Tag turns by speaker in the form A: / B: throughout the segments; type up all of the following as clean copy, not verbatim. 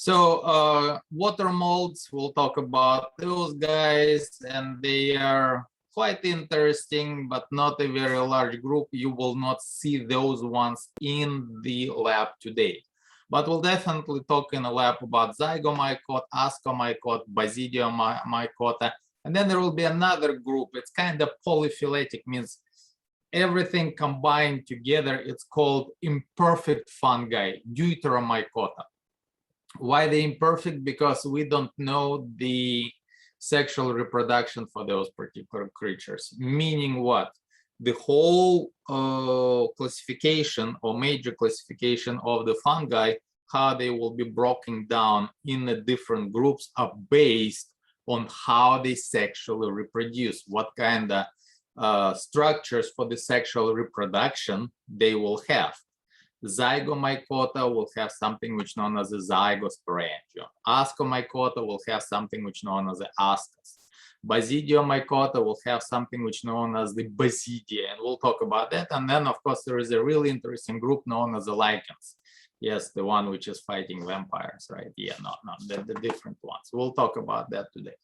A: So water molds, we'll talk about those guys, and they are quite interesting, but not a very large group. You will not see those ones in the lab today. But we'll definitely talk in the lab about zygomycota, ascomycota, basidiomycota, and then there will be another group. It's kind of polyphyletic, means everything combined together. It's called imperfect fungi, deuteromycota. Why they imperfect? Because we don't know the sexual reproduction for those particular creatures. Meaning what? The whole classification or major classification of the fungi, how they will be broken down in the different groups, are based on how they sexually reproduce, what kind of structures for the sexual reproduction they will have. Zygomycota will have something which known as a zygosporangium. Ascomycota will have something which known as the ascus. Basidiomycota will have something which known as the basidia, and we'll talk about that. And then, of course, there is a really interesting group known as the lichens. Yes, the one which is fighting vampires, right? Yeah, no, the different ones. We'll talk about that today.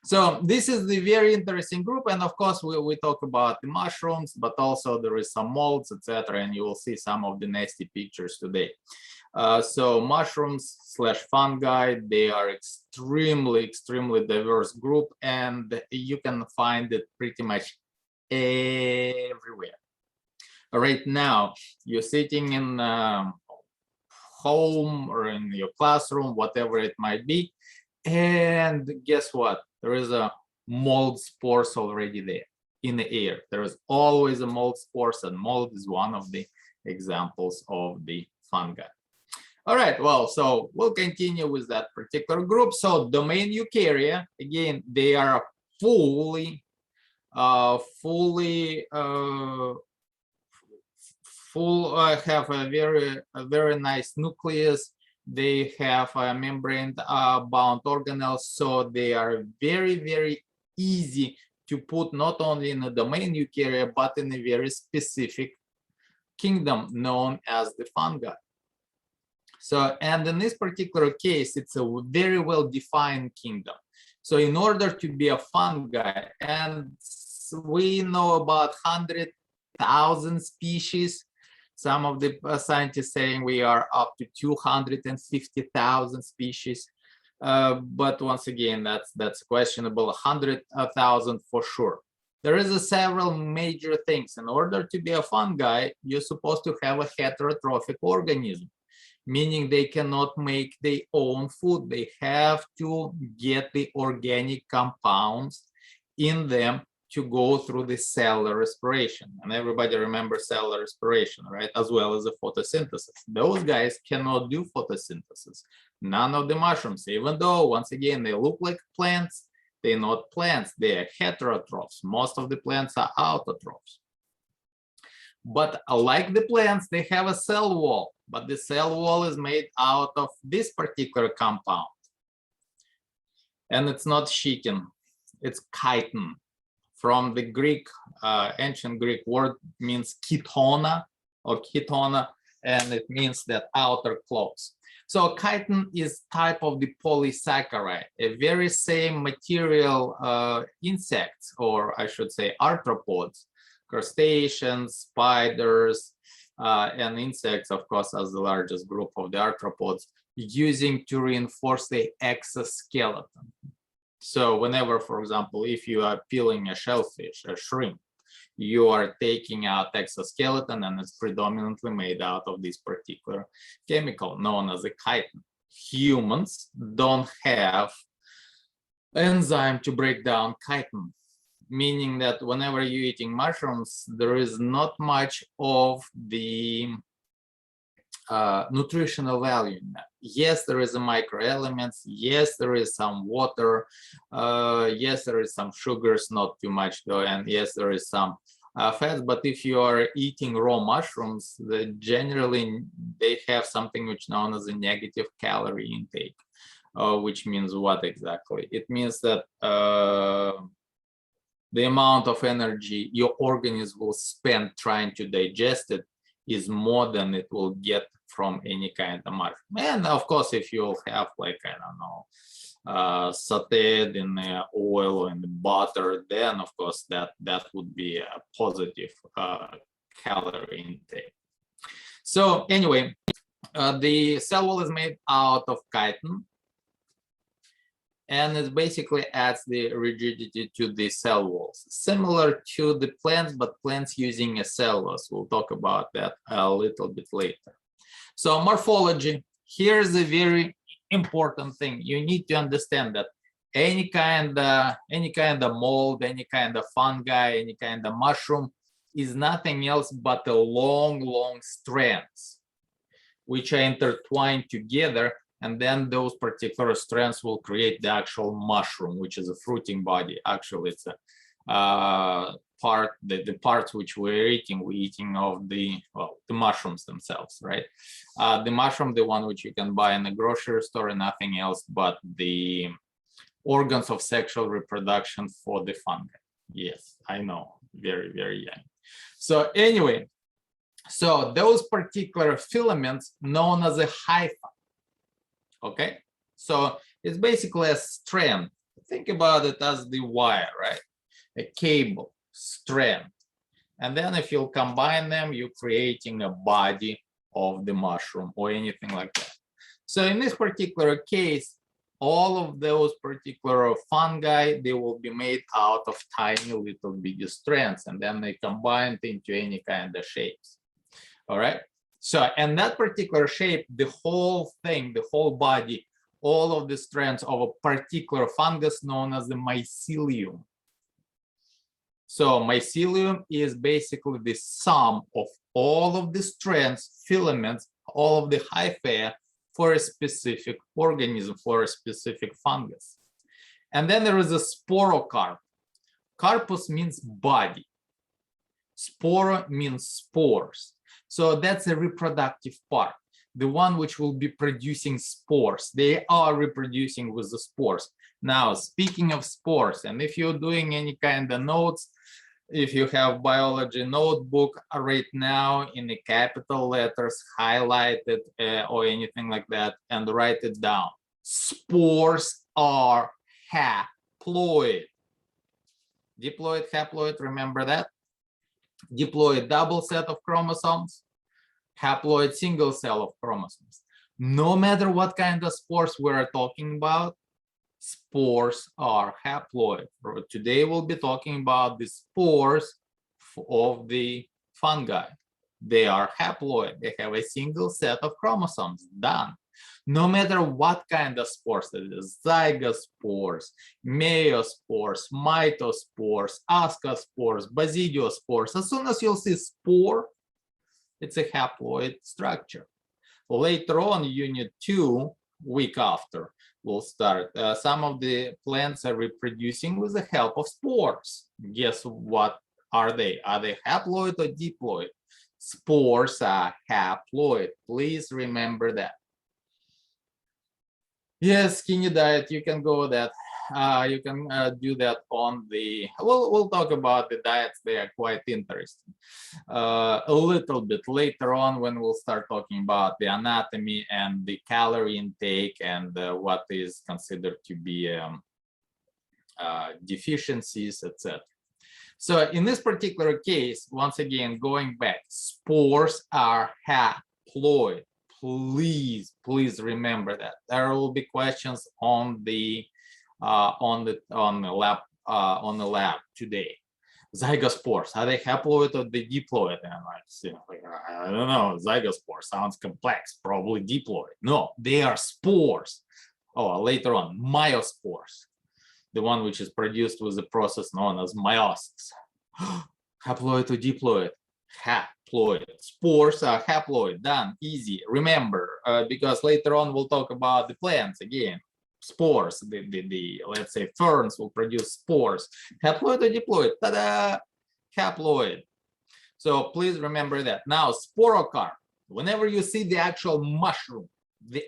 A: So this is the very interesting group, and of course we talk about the mushrooms, but also there is some molds, etc., and you will see some of the nasty pictures today. So mushrooms / fungi, they are extremely diverse group, and you can find it pretty much everywhere. Right now you're sitting in home or in your classroom, whatever it might be, and guess what? There is a mold spores already there in the air. There is always a mold spores, and mold is one of the examples of the fungi. All right, well, so we'll continue with that particular group. So domain eukarya, again, they are have a very nice nucleus. They have a membrane bound organelles, so they are very easy to put not only in the domain eukarya, but in a very specific kingdom known as the fungi. So, and in this particular case, it's a very well defined kingdom. So in order to be a fungi, and we know about 100,000 species. Some of the scientists saying we are up to 250,000 species, but once again, that's questionable. 100,000 for sure. There is several major things. In order to be a fungi, you're supposed to have a heterotrophic organism, meaning they cannot make their own food. They have to get the organic compounds in them to go through the cellular respiration. And everybody remembers cellular respiration, right? As well as the photosynthesis. Those guys cannot do photosynthesis. None of the mushrooms, even though, once again, they look like plants, they're not plants, they're heterotrophs. Most of the plants are autotrophs. But like the plants, they have a cell wall, but the cell wall is made out of this particular compound. And it's not chitin, it's chitin. From the Greek, ancient Greek word means ketona or ketona, and it means that outer clothes. So chitin is type of the polysaccharide, a very same material insects, or I should say arthropods, crustaceans, spiders, and insects, of course, as the largest group of the arthropods, using to reinforce the exoskeleton. So whenever, for example, if you are peeling a shellfish, a shrimp, you are taking out exoskeleton, and it's predominantly made out of this particular chemical known as a chitin. Humans don't have enzyme to break down chitin, meaning that whenever you're eating mushrooms, there is not much of the nutritional value in that. Yes, there is a microelements. Yes, there is some water. Yes, there is some sugars, not too much though. And yes, there is some fats. But if you are eating raw mushrooms, generally they have something which known as a negative calorie intake, which means what exactly? It means that the amount of energy your organism will spend trying to digest it is more than it will get from any kind of mushroom. And of course, if you have like, I don't know, sauteed in oil or in the butter, then of course that would be a positive calorie intake. So anyway, the cell wall is made out of chitin, and it basically adds the rigidity to the cell walls, similar to the plants, but plants using a cellulose. We'll talk about that a little bit later. So morphology, here's a very important thing. You need to understand that any kind of mold, any kind of fungi, any kind of mushroom is nothing else but a long strands which are intertwined together, and then those particular strands will create the actual mushroom, which is a fruiting body. Actually, it's a part, the parts which we're eating of the mushrooms themselves, right? The mushroom, the one which you can buy in the grocery store, and nothing else but the organs of sexual reproduction for the fungi. Yes, I know, very young. So anyway, so those particular filaments known as a hypha. Okay, so it's basically a strand. Think about it as the wire, right? A cable, strand. And then if you combine them, you're creating a body of the mushroom or anything like that. So in this particular case, all of those particular fungi, they will be made out of tiny little bigger strands, and then they combine into any kind of shapes. All right. So, and that particular shape, the whole thing, the whole body, all of the strands of a particular fungus known as the mycelium. So mycelium is basically the sum of all of the strands, filaments, all of the hyphae for a specific organism, for a specific fungus. And then there is a sporocarp. Carpus means body. Sporo means spores. So that's a reproductive part, the one which will be producing spores. They are reproducing with the spores. Now, speaking of spores, and if you're doing any kind of notes, if you have biology notebook right now in the capital letters, highlight it or anything like that, and write it down. Spores are haploid. Diploid, haploid, remember that? Diploid, double set of chromosomes. Haploid, single cell of chromosomes. No matter what kind of spores we're talking about, spores are haploid. Today we'll be talking about the spores of the fungi. They are haploid. They have a single set of chromosomes. Done. No matter what kind of spores, that is zygospores, meiospores, mitospores, ascospores, basidiospores. As soon as you'll see spore, it's a haploid structure. Later on, unit 2, week after, we'll start. Some of the plants are reproducing with the help of spores. Guess what are they? Are they haploid or diploid? Spores are haploid. Please remember that. Yes, skinny diet, you can go with that. You can do that on the, we'll talk about the diets. They are quite interesting. A little bit later on when we'll start talking about the anatomy and the calorie intake and what is considered to be deficiencies, etc. So in this particular case, once again, going back, spores are haploid. Please remember that. There will be questions on the lab today. Zygospores, are they haploid or the diploid? And I don't know, zygospore sounds complex, probably diploid. No, they are spores. Oh, later on, meiospores, the one which is produced with the process known as meiosis. Haploid or diploid? Haploid. Spores are haploid. Done. Easy. Remember, because later on we'll talk about the plants again. Spores. The let's say ferns will produce spores. Haploid or diploid? Ta-da! Haploid. So please remember that. Now, sporocarp. Whenever you see the actual mushroom, the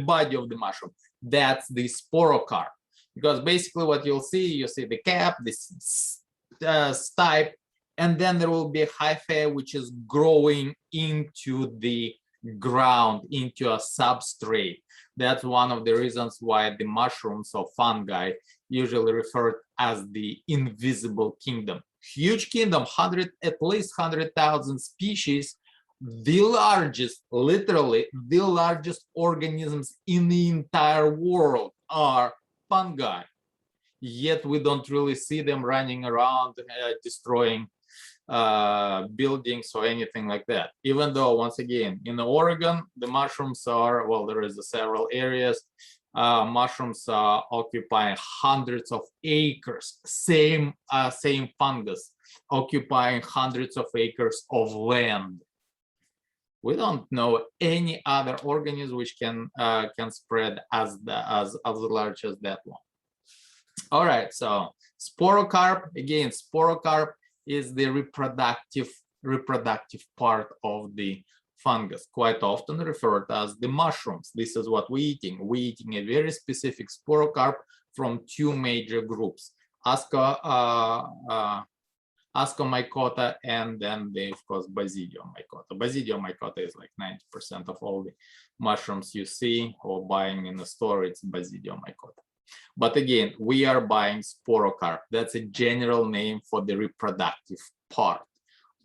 A: body of the mushroom, that's the sporocarp. Because basically what you see the cap, this stipe, and then there will be a hyphae which is growing into the ground into a substrate. That's one of the reasons why the mushrooms or fungi usually referred as the invisible kingdom. Huge kingdom, at least 100,000 species, the largest, literally the largest organisms in the entire world are fungi. Yet we don't really see them running around destroying buildings or anything like that. Even though, once again, in Oregon, the mushrooms are, well, there is several areas. Mushrooms are occupying hundreds of acres. Same fungus occupying hundreds of acres of land. We don't know any other organism which can spread as large as that one. All right, so sporocarp, again, sporocarp is the reproductive part of the fungus, quite often referred as the mushrooms. This is what we're eating. We're eating a very specific sporocarp from two major groups, Ascomycota and then of course Basidium mycota. Basidium mycota is like 90% of all the mushrooms you see or buying in the store. It's Basidium mycota. But again, we are buying sporocarp. That's a general name for the reproductive part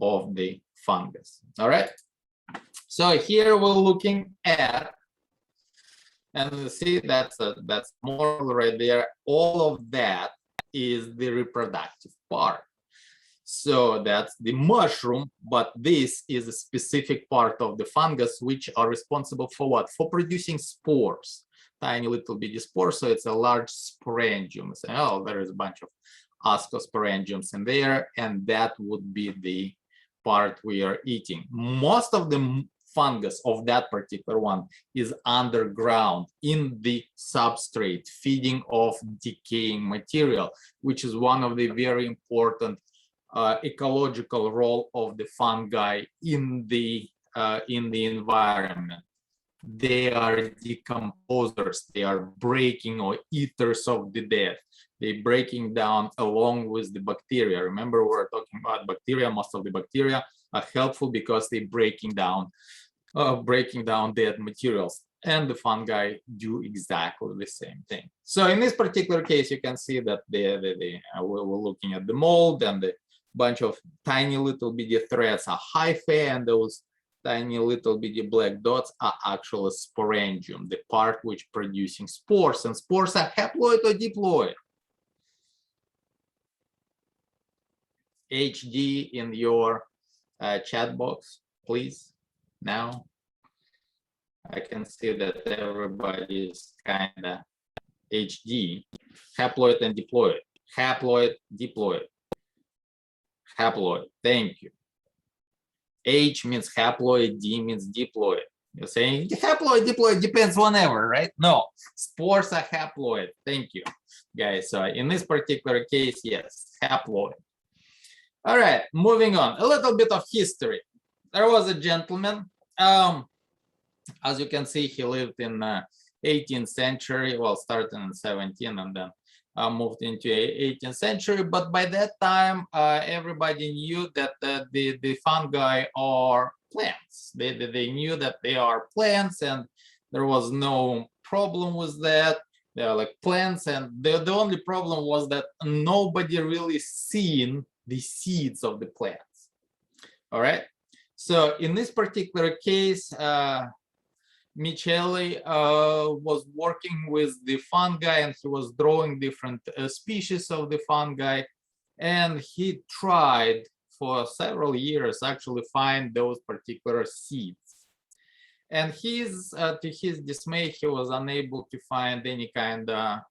A: of the fungus. All right. So here we're looking at, and you see that's more right there. All of that is the reproductive part. So that's the mushroom, but this is a specific part of the fungus which are responsible for what? For producing spores, tiny little bitty spores. So it's a large sporangium. So, oh, there is a bunch of ascosporangiums in there, and that would be the part we are eating. Most of the fungus of that particular one is underground in the substrate, feeding off decaying material, which is one of the very important ecological role of the fungi in the environment. They are decomposers. They are breaking or eaters of the dead. They're breaking down along with the bacteria. Remember, we're talking about bacteria. Most of the bacteria are helpful because they're breaking down dead materials. And the fungi do exactly the same thing. So in this particular case, you can see that we're looking at the mold, and the bunch of tiny little bitty threads are hyphae, and those tiny little bitty black dots are actually sporangium, the part which producing spores, and spores are haploid or diploid. HD in your chat box, please. Now I can see that everybody is kind of HD, haploid and diploid, haploid, diploid. Haploid, thank you. H means haploid, D means diploid. You're saying haploid, diploid depends whenever, right? No, spores are haploid. Thank you, guys. So in this particular case, yes, haploid. All right, moving on. A little bit of history. There was a gentleman. As you can see, he lived in 18th century. Well, starting in 17 and then moved into 18th century, but by that time everybody knew that the fungi are plants. They knew that they are plants, and there was no problem with that. They are like plants, and the only problem was that nobody really seen the seeds of the plants. All right, so in this particular case, Michele was working with the fungi, and he was drawing different species of the fungi, and he tried for several years actually find those particular seeds. And to his dismay, he was unable to find any kind of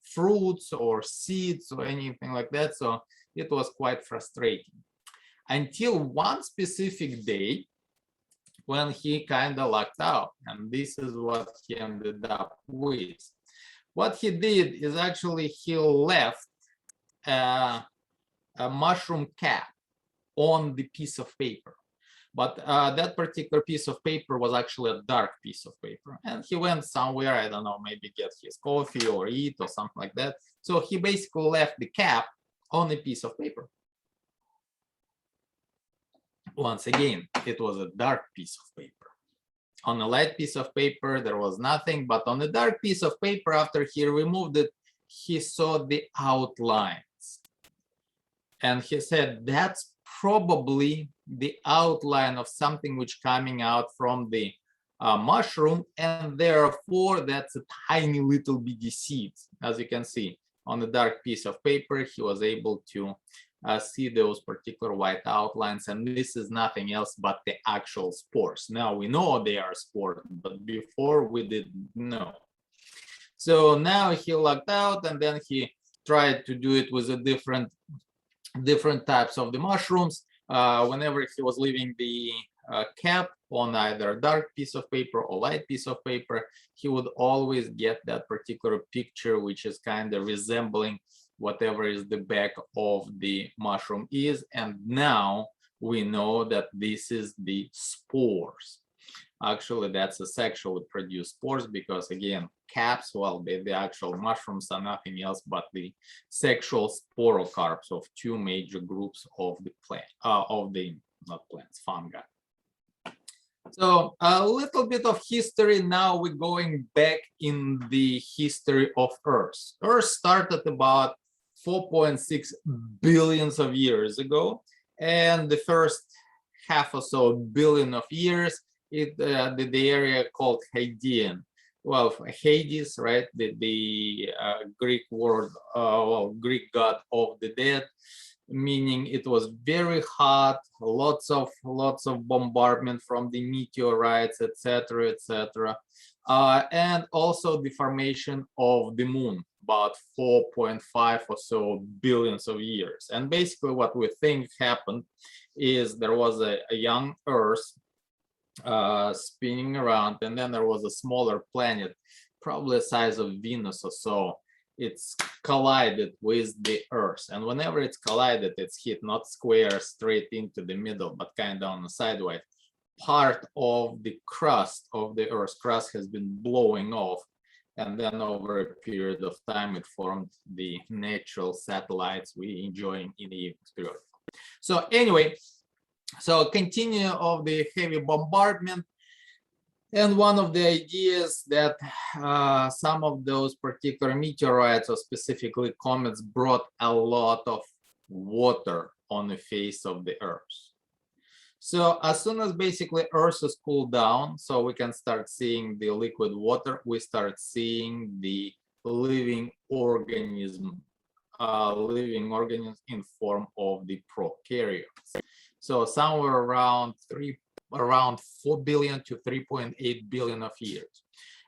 A: fruits or seeds or anything like that. So it was quite frustrating until one specific day, when he kind of lucked out, and this is what he ended up with. What he did is actually he left a mushroom cap on the piece of paper, but that particular piece of paper was actually a dark piece of paper, and he went somewhere, I don't know, maybe get his coffee or eat or something like that. So he basically left the cap on a piece of paper. Once again, it was a dark piece of paper. On a light piece of paper, there was nothing, but on a dark piece of paper, after he removed it, he saw the outlines. And he said, that's probably the outline of something which coming out from the mushroom, and therefore that's a tiny little bitty seed. As you can see on the dark piece of paper, he was able to see those particular white outlines, and this is nothing else but the actual spores. Now we know they are spores, but before we didn't know. So now he logged out, and then he tried to do it with a different types of the mushrooms. Whenever he was leaving the cap on either a dark piece of paper or light piece of paper, he would always get that particular picture, which is kind of resembling whatever is the back of the mushroom is. And now we know that this is the spores. Actually, that's a sexually produced spores, because again, caps, well, the actual mushrooms are nothing else but the sexual sporocarps of two major groups of the plant, not plants, fungi. So a little bit of history. Now we're going back in the history of Earth. Earth started about 4.6 billions of years ago, and the first half or so billion of years, the area called Hadean. Well, Hades, right? The Greek word, well, Greek god of the dead, meaning it was very hot, lots of bombardment from the meteorites, etc., etc., and also the formation of the moon about 4.5 or so billions of years. And basically what we think happened is there was a young Earth spinning around, and then there was a smaller planet, probably the size of Venus or so. It's collided with the Earth, and whenever it's collided, it's hit not square straight into the middle, but kind of on the sideways. Part of the crust of the Earth's crust has been blowing off, and then over a period of time, it formed the natural satellites we enjoy in the period. So anyway, so continue of the heavy bombardment. And one of the ideas that some of those particular meteorites, or specifically comets, brought a lot of water on the face of the Earth. So as soon as basically Earth is cooled down, so we can start seeing the liquid water, we start seeing the living organism in form of the prokaryotes. So somewhere around 4 billion to 3.8 billion of years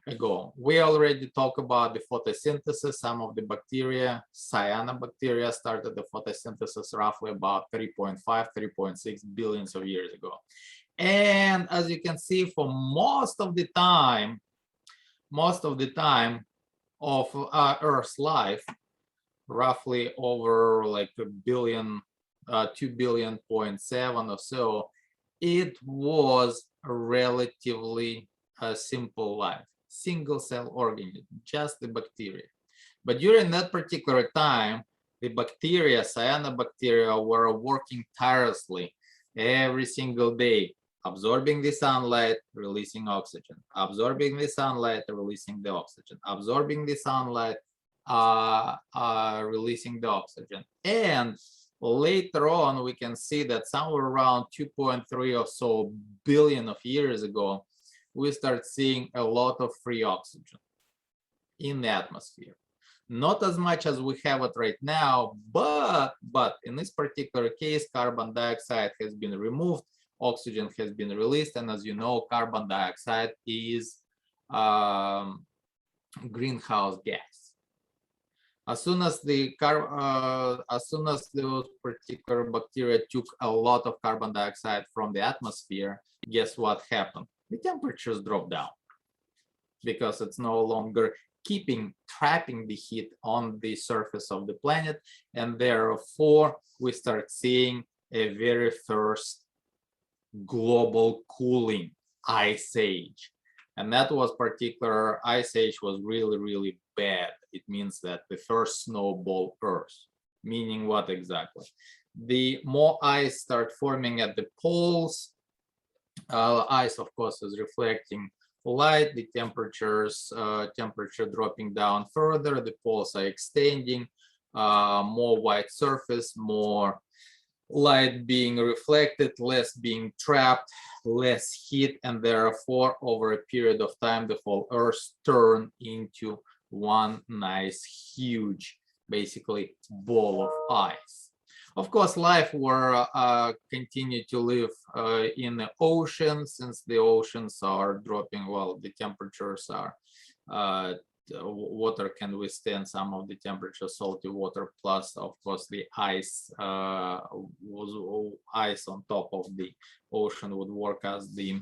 A: ago. We already talked about the photosynthesis. Some of the bacteria, cyanobacteria, started the photosynthesis roughly about 3.5, 3.6 billions of years ago. And as you can see, for most of the time of Earth's life, roughly over like a billion, 2 billion, 0.7 or so, it was a relatively simple life, single cell organism, just the bacteria. But during that particular time, the bacteria, cyanobacteria, were working tirelessly every single day, absorbing the sunlight, releasing oxygen, absorbing the sunlight, releasing the oxygen, absorbing the sunlight, releasing the oxygen. And later on, we can see that somewhere around 2.3 or so billion of years ago, we start seeing a lot of free oxygen in the atmosphere. Not as much as we have it right now, but in this particular case, carbon dioxide has been removed, oxygen has been released, and as you know, carbon dioxide is greenhouse gas. As soon as those particular bacteria took a lot of carbon dioxide from the atmosphere, guess what happened? The temperatures dropped down because it's no longer trapping the heat on the surface of the planet, and therefore we start seeing a very first global cooling ice age. And that was particular ice age was really, really bad. It means that the first snowball Earth, meaning what exactly? The more ice start forming at the poles, Ice, of course, is reflecting light. The temperature dropping down further. The poles are extending. More white surface, more light being reflected, less being trapped, less heat, and therefore over a period of time the whole earth turned into one nice huge basically ball of ice. Of course, life will continue to live in the ocean, since the oceans are dropping. Well, the temperatures are water can withstand some of the temperature, salty water, plus of course the ice ice on top of the ocean would work as the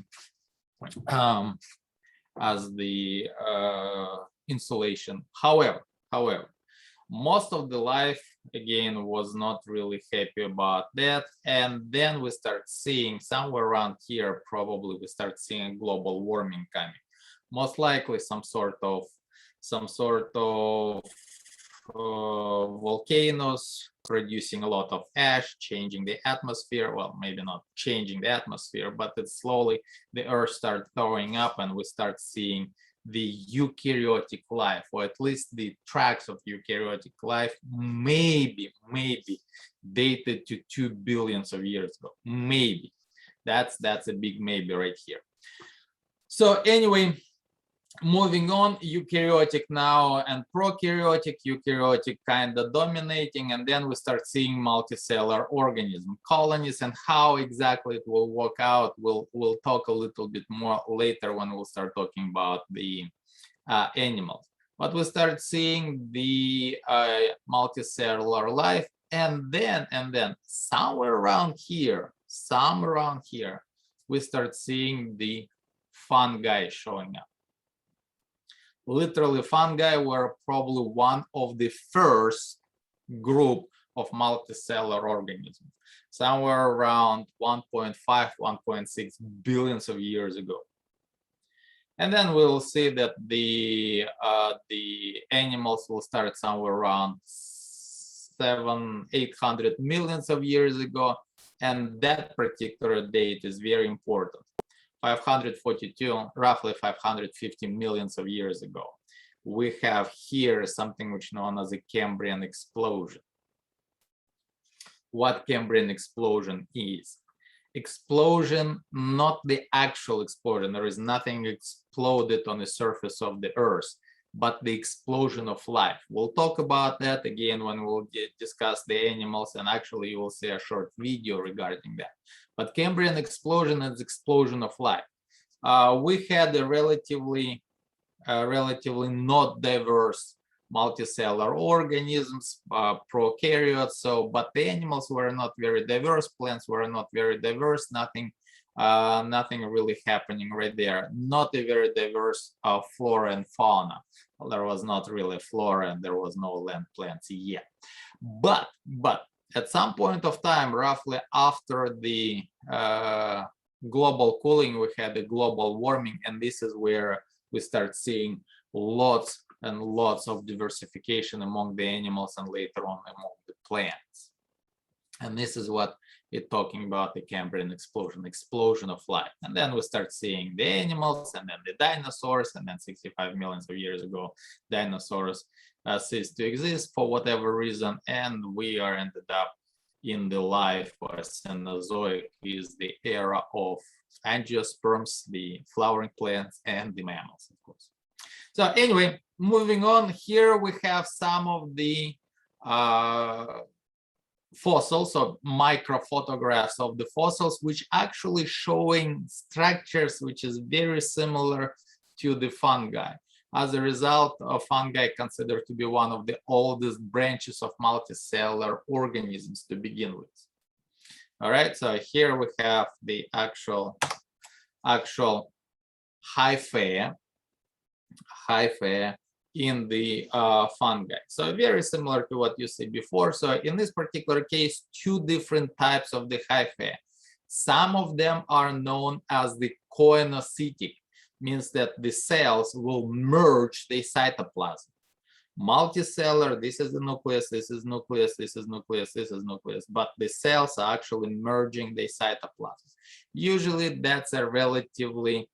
A: insulation. However, most of the life again was not really happy about that, and then we start seeing somewhere around here, probably we start seeing global warming coming, most likely some sort of volcanoes producing a lot of ash, changing the atmosphere. Well, maybe not changing the atmosphere, but it's slowly the earth starts thawing up, and we start seeing the eukaryotic life, or at least the tracks of eukaryotic life, maybe dated to 2 billion of years ago. Maybe that's a big maybe right here. So anyway, moving on, eukaryotic now and prokaryotic. Eukaryotic kind of dominating, and then we start seeing multicellular organism colonies, and how exactly it will work out we'll talk a little bit more later when we'll start talking about the animals. But we start seeing the multicellular life, and then somewhere around here we start seeing the fungi showing up. Literally, fungi were probably one of the first group of multicellular organisms, somewhere around 1.5, 1.6 billions of years ago. And then we'll see that the animals will start somewhere around 700-800 millions of years ago, and that particular date is very important. 542, roughly 550 millions of years ago. We have here something which is known as a Cambrian explosion. What Cambrian explosion is? Explosion, not the actual explosion. There is nothing exploded on the surface of the earth, but the explosion of life. We'll talk about that again when we'll discuss the animals, and actually you will see a short video regarding that. But Cambrian explosion is explosion of life. We had a relatively not diverse multicellular organisms, prokaryotes. But the animals were not very diverse, plants were not very diverse, nothing really happening right there. Not a very diverse flora and fauna. Well, there was not really flora, and there was no land plants yet. But at some point of time, roughly after the global cooling, we had a global warming, and this is where we start seeing lots and lots of diversification among the animals, and later on among the plants. And this is what it's talking about, the Cambrian explosion of life. And then we start seeing the animals, and then the dinosaurs, and then 65 millions of years ago, dinosaurs ceased to exist for whatever reason, and we are ended up in the life or Cenozoic, is the era of angiosperms, the flowering plants, and the mammals, of course. So anyway, moving on, here we have some of the fossils, or micro photographs of the fossils, which actually showing structures which is very similar to the fungi. As a result, fungi considered to be one of the oldest branches of multicellular organisms to begin with. All right, so here we have the actual hyphae in the fungi. So very similar to what you see before. So in this particular case, two different types of the hyphae. Some of them are known as the coenocytic, means that the cells will merge the cytoplasm. Multicellular, this is the nucleus, this is nucleus, this is nucleus, this is nucleus, but the cells are actually merging the cytoplasm. Usually that's a relatively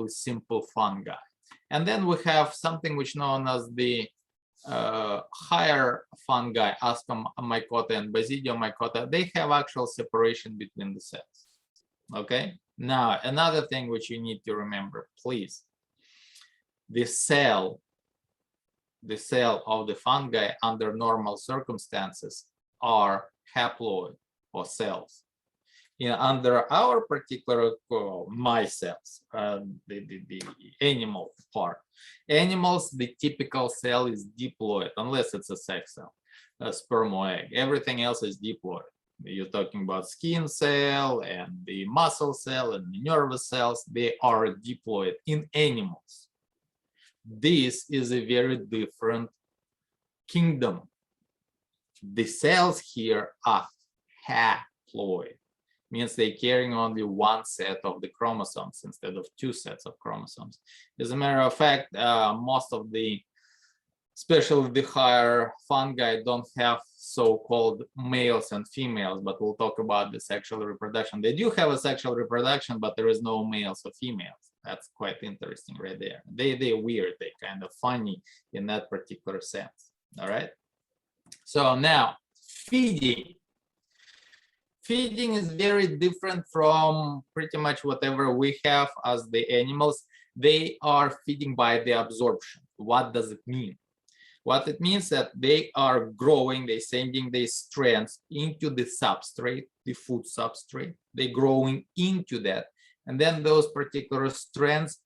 A: simple fungi. And then we have something which known as the higher fungi, Ascomycota and Basidiomycota. They have actual separation between the cells. Okay. Now another thing which you need to remember, please, the cell of the fungi under normal circumstances are haploid or cells. Under our particular my cells, the animal part. Animals, the typical cell is diploid, unless it's a sex cell, a sperm or egg. Everything else is diploid. You're talking about skin cell and the muscle cell and the nervous cells. They are diploid in animals. This is a very different kingdom. The cells here are haploid, means they're carrying only one set of the chromosomes instead of two sets of chromosomes. As a matter of fact, most of the, especially the higher fungi, don't have so-called males and females, but we'll talk about the sexual reproduction. They do have a sexual reproduction, but there is no males or females. That's quite interesting right there. They're weird, they're kind of funny in that particular sense. All right. So now feeding. Feeding is very different from pretty much whatever we have as the animals. They are feeding by the absorption. What does it mean? What it means that they are growing, they're sending their strands into the substrate, the food substrate. They're growing into that. And then those particular strands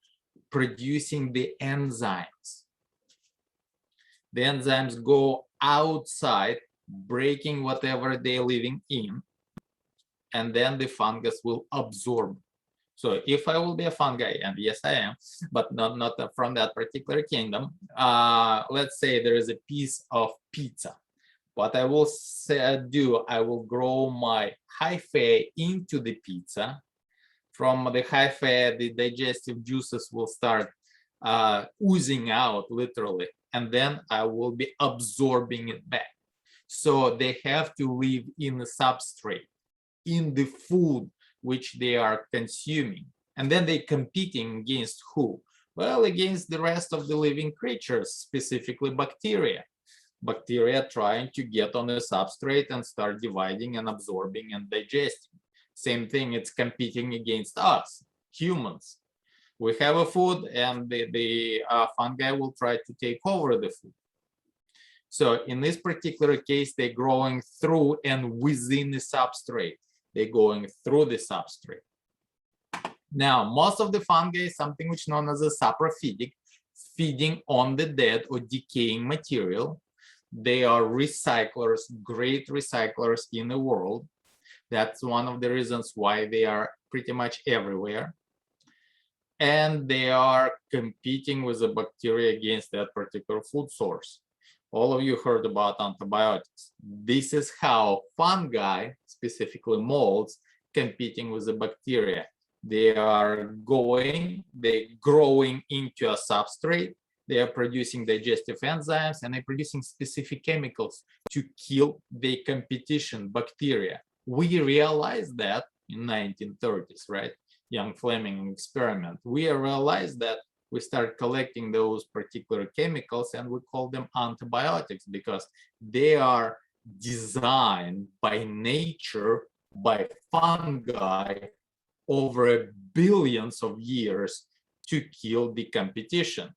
A: producing the enzymes. The enzymes go outside, breaking whatever they're living in, and then the fungus will absorb. So if I will be a fungi, and yes I am, but not from that particular kingdom, let's say there is a piece of pizza. What I will do, I will grow my hyphae into the pizza. From the hyphae, the digestive juices will start oozing out, literally, and then I will be absorbing it back. So they have to live in the substrate, in the food which they are consuming. And then they're competing against who? Well, against the rest of the living creatures, specifically bacteria. Bacteria trying to get on the substrate and start dividing and absorbing and digesting. Same thing, it's competing against us, humans. We have a food and the fungi will try to take over the food. So in this particular case, they're growing through and within the substrate. They're going through the substrate. Now, most of the fungi is something which is known as a saprophytic, feeding on the dead or decaying material. They are recyclers, great recyclers in the world. That's one of the reasons why they are pretty much everywhere. And they are competing with the bacteria against that particular food source. All of you heard about antibiotics. This is how fungi, specifically molds, competing with the bacteria. They are growing into a substrate. They are producing digestive enzymes and they're producing specific chemicals to kill the competition bacteria. We realized that in 1930s, right? Young Fleming experiment. We realized that we start collecting those particular chemicals and we call them antibiotics because they are designed by nature, by fungi over billions of years to kill the competition.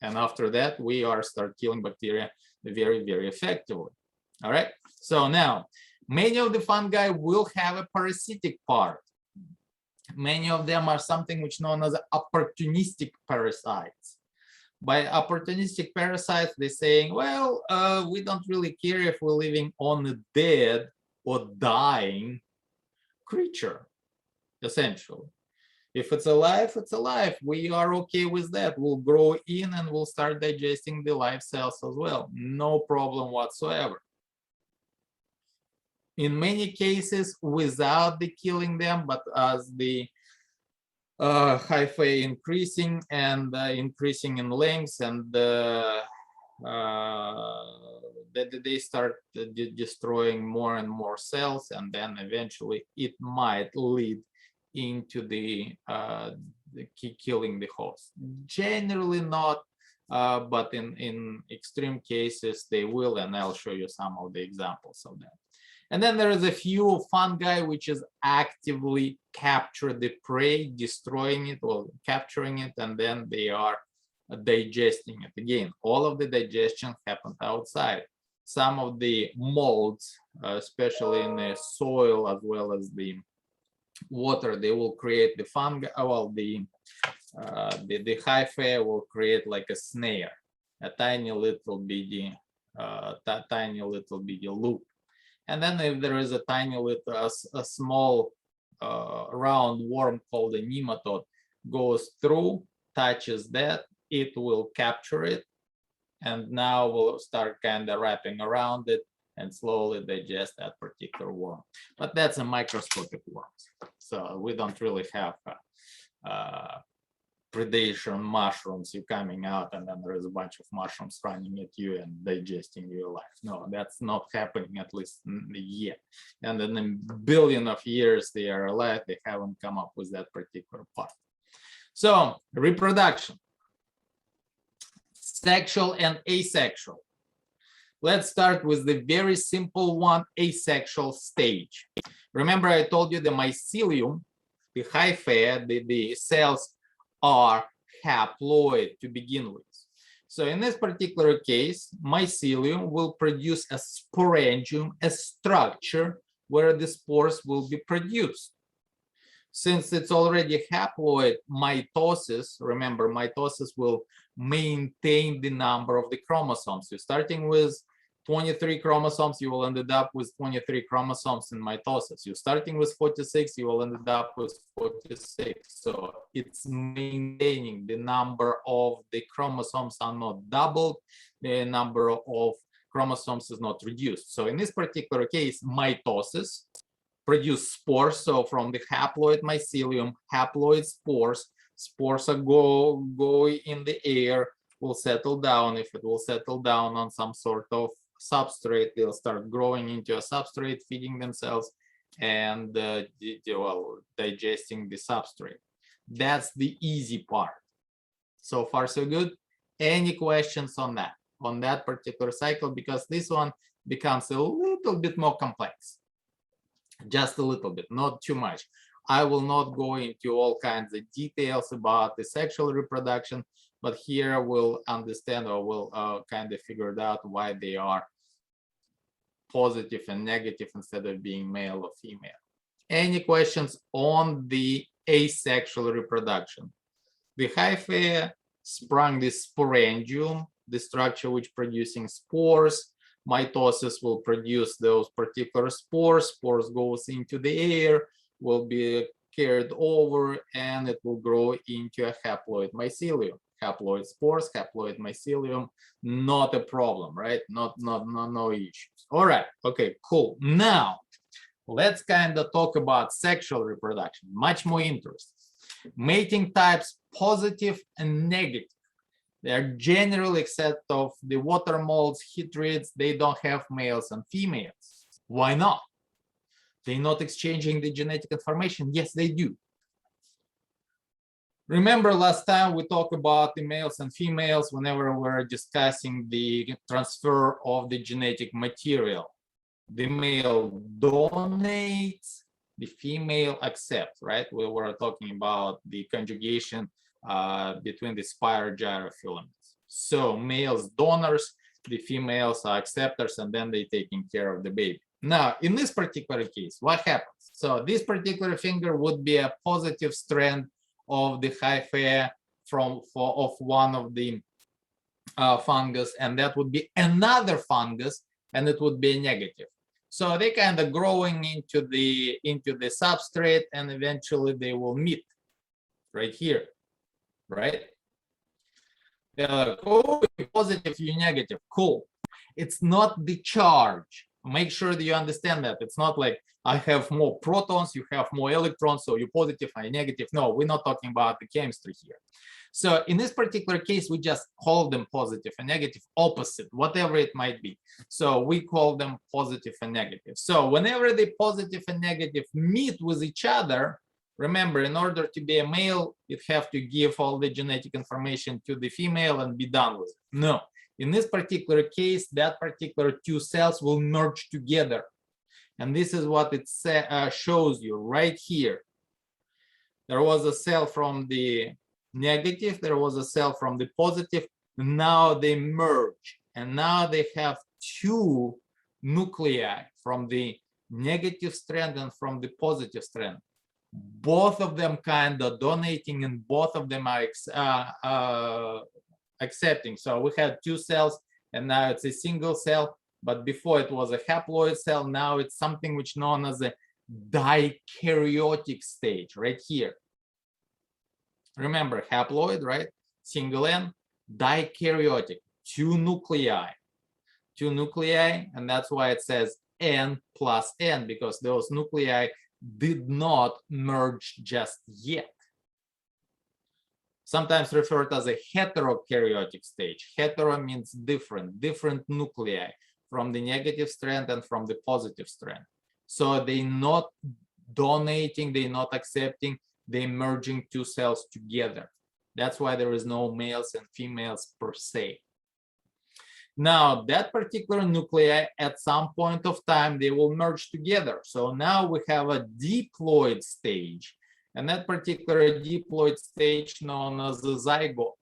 A: And after that, we start killing bacteria very, very effectively. All right. So now, many of the fungi will have a parasitic part. Many of them are something which is known as opportunistic parasites. By opportunistic parasites, they're saying, well, we don't really care if we're living on a dead or dying creature, essentially. If it's alive, it's alive. We are okay with that. We'll grow in and we'll start digesting the live cells as well. No problem whatsoever. In many cases, without the killing them, but as the hyphae increasing and increasing in length, and they start destroying more and more cells, and then eventually it might lead into the killing the host. Generally not, but in extreme cases they will, and I'll show you some of the examples of that. And then there is a few fungi which is actively capture the prey, destroying it or capturing it, and then they are digesting it. Again, all of the digestion happens outside. Some of the molds, especially in the soil as well as the water, they will create the fungi. Well, the hyphae will create like a snare, a tiny little bitty loop. And then if there is a tiny little, a small round worm called a nematode goes through, touches that, it will capture it, and now we'll start kind of wrapping around it and slowly digest that particular worm. But that's a microscopic worms, so we don't really have predation mushrooms. You coming out and then there is a bunch of mushrooms running at you and digesting your life. No, that's not happening, at least yet. And in a billion of years they are alive, they haven't come up with that particular part. So reproduction, sexual and asexual. Let's start with the very simple one, asexual stage. Remember I told you the mycelium, the hyphae, the cells are haploid to begin with. So in this particular case, mycelium will produce a sporangium, a structure where the spores will be produced. Since it's already haploid, mitosis, remember mitosis will maintain the number of the chromosomes. So starting with 23 chromosomes, you will end up with 23 chromosomes in mitosis. You're starting with 46, you will end up with 46. So it's maintaining the number of the chromosomes are not doubled, the number of chromosomes is not reduced. So in this particular case, mitosis produce spores. So from the haploid mycelium, haploid spores are go in the air, will settle down. If it will settle down on some sort of substrate, they'll start growing into a substrate, feeding themselves, and digesting the substrate. That's the easy part. So far so good. Any questions on that particular cycle? Because this one becomes a little bit more complex, just a little bit, not too much. I will not go into all kinds of details about the sexual reproduction, but here we'll understand, or we'll kind of figure it out why they are positive and negative instead of being male or female. Any questions on the asexual reproduction? The hyphae sprung the sporangium, the structure which producing spores. Mitosis will produce those particular spores. Spores goes into the air, will be carried over, and it will grow into a haploid mycelium. Haploid spores, haploid mycelium, not a problem, right? No issues. All right, okay, cool. Now, let's kind of talk about sexual reproduction, much more interesting. Mating types, positive and negative. They are generally, except of the water molds, chytrids, they don't have males and females. Why not? They're not exchanging the genetic information. Yes, they do. Remember last time we talked about the males and females whenever we're discussing the transfer of the genetic material. The male donates, the female accepts, right? We were talking about the conjugation between the spirogyrofilaments. So males donors, the females are acceptors, and then they taking care of the baby. Now, in this particular case, what happens? So this particular finger would be a positive strand of the hyphae of one of the fungus, and that would be another fungus, and it would be negative. So they kind of growing into the substrate, and eventually they will meet right here, right? They're like, oh, you're positive, you're negative, cool. It's not the charge, Make sure that you understand that. It's not like I have more protons, you have more electrons, so you're positive, I'm negative. No, we're not talking about the chemistry here. So in this particular case, we just call them positive and negative, opposite, whatever it might be. So we call them positive and negative. So whenever the positive and negative meet with each other, remember, in order to be a male, you have to give all the genetic information to the female and be done with it. No. In this particular case, that particular two cells will merge together. And this is what it shows you right here. There was a cell from the negative, there was a cell from the positive. Now they merge. And now they have two nuclei from the negative strand and from the positive strand. Both of them kind of donating and both of them are accepting. So we had two cells and now it's a single cell, but before it was a haploid cell. Now it's something which known as a dikaryotic stage right here. Remember, haploid, right? Single N, dikaryotic, two nuclei, and that's why it says N plus N, because those nuclei did not merge just yet. Sometimes referred as a heterokaryotic stage. Hetero means different nuclei from the negative strand and from the positive strand. So they're not donating, they're not accepting, they're merging two cells together. That's why there is no males and females per se. Now, that particular nuclei, at some point of time, they will merge together. So now we have a diploid stage. And that particular diploid stage known as the zygote.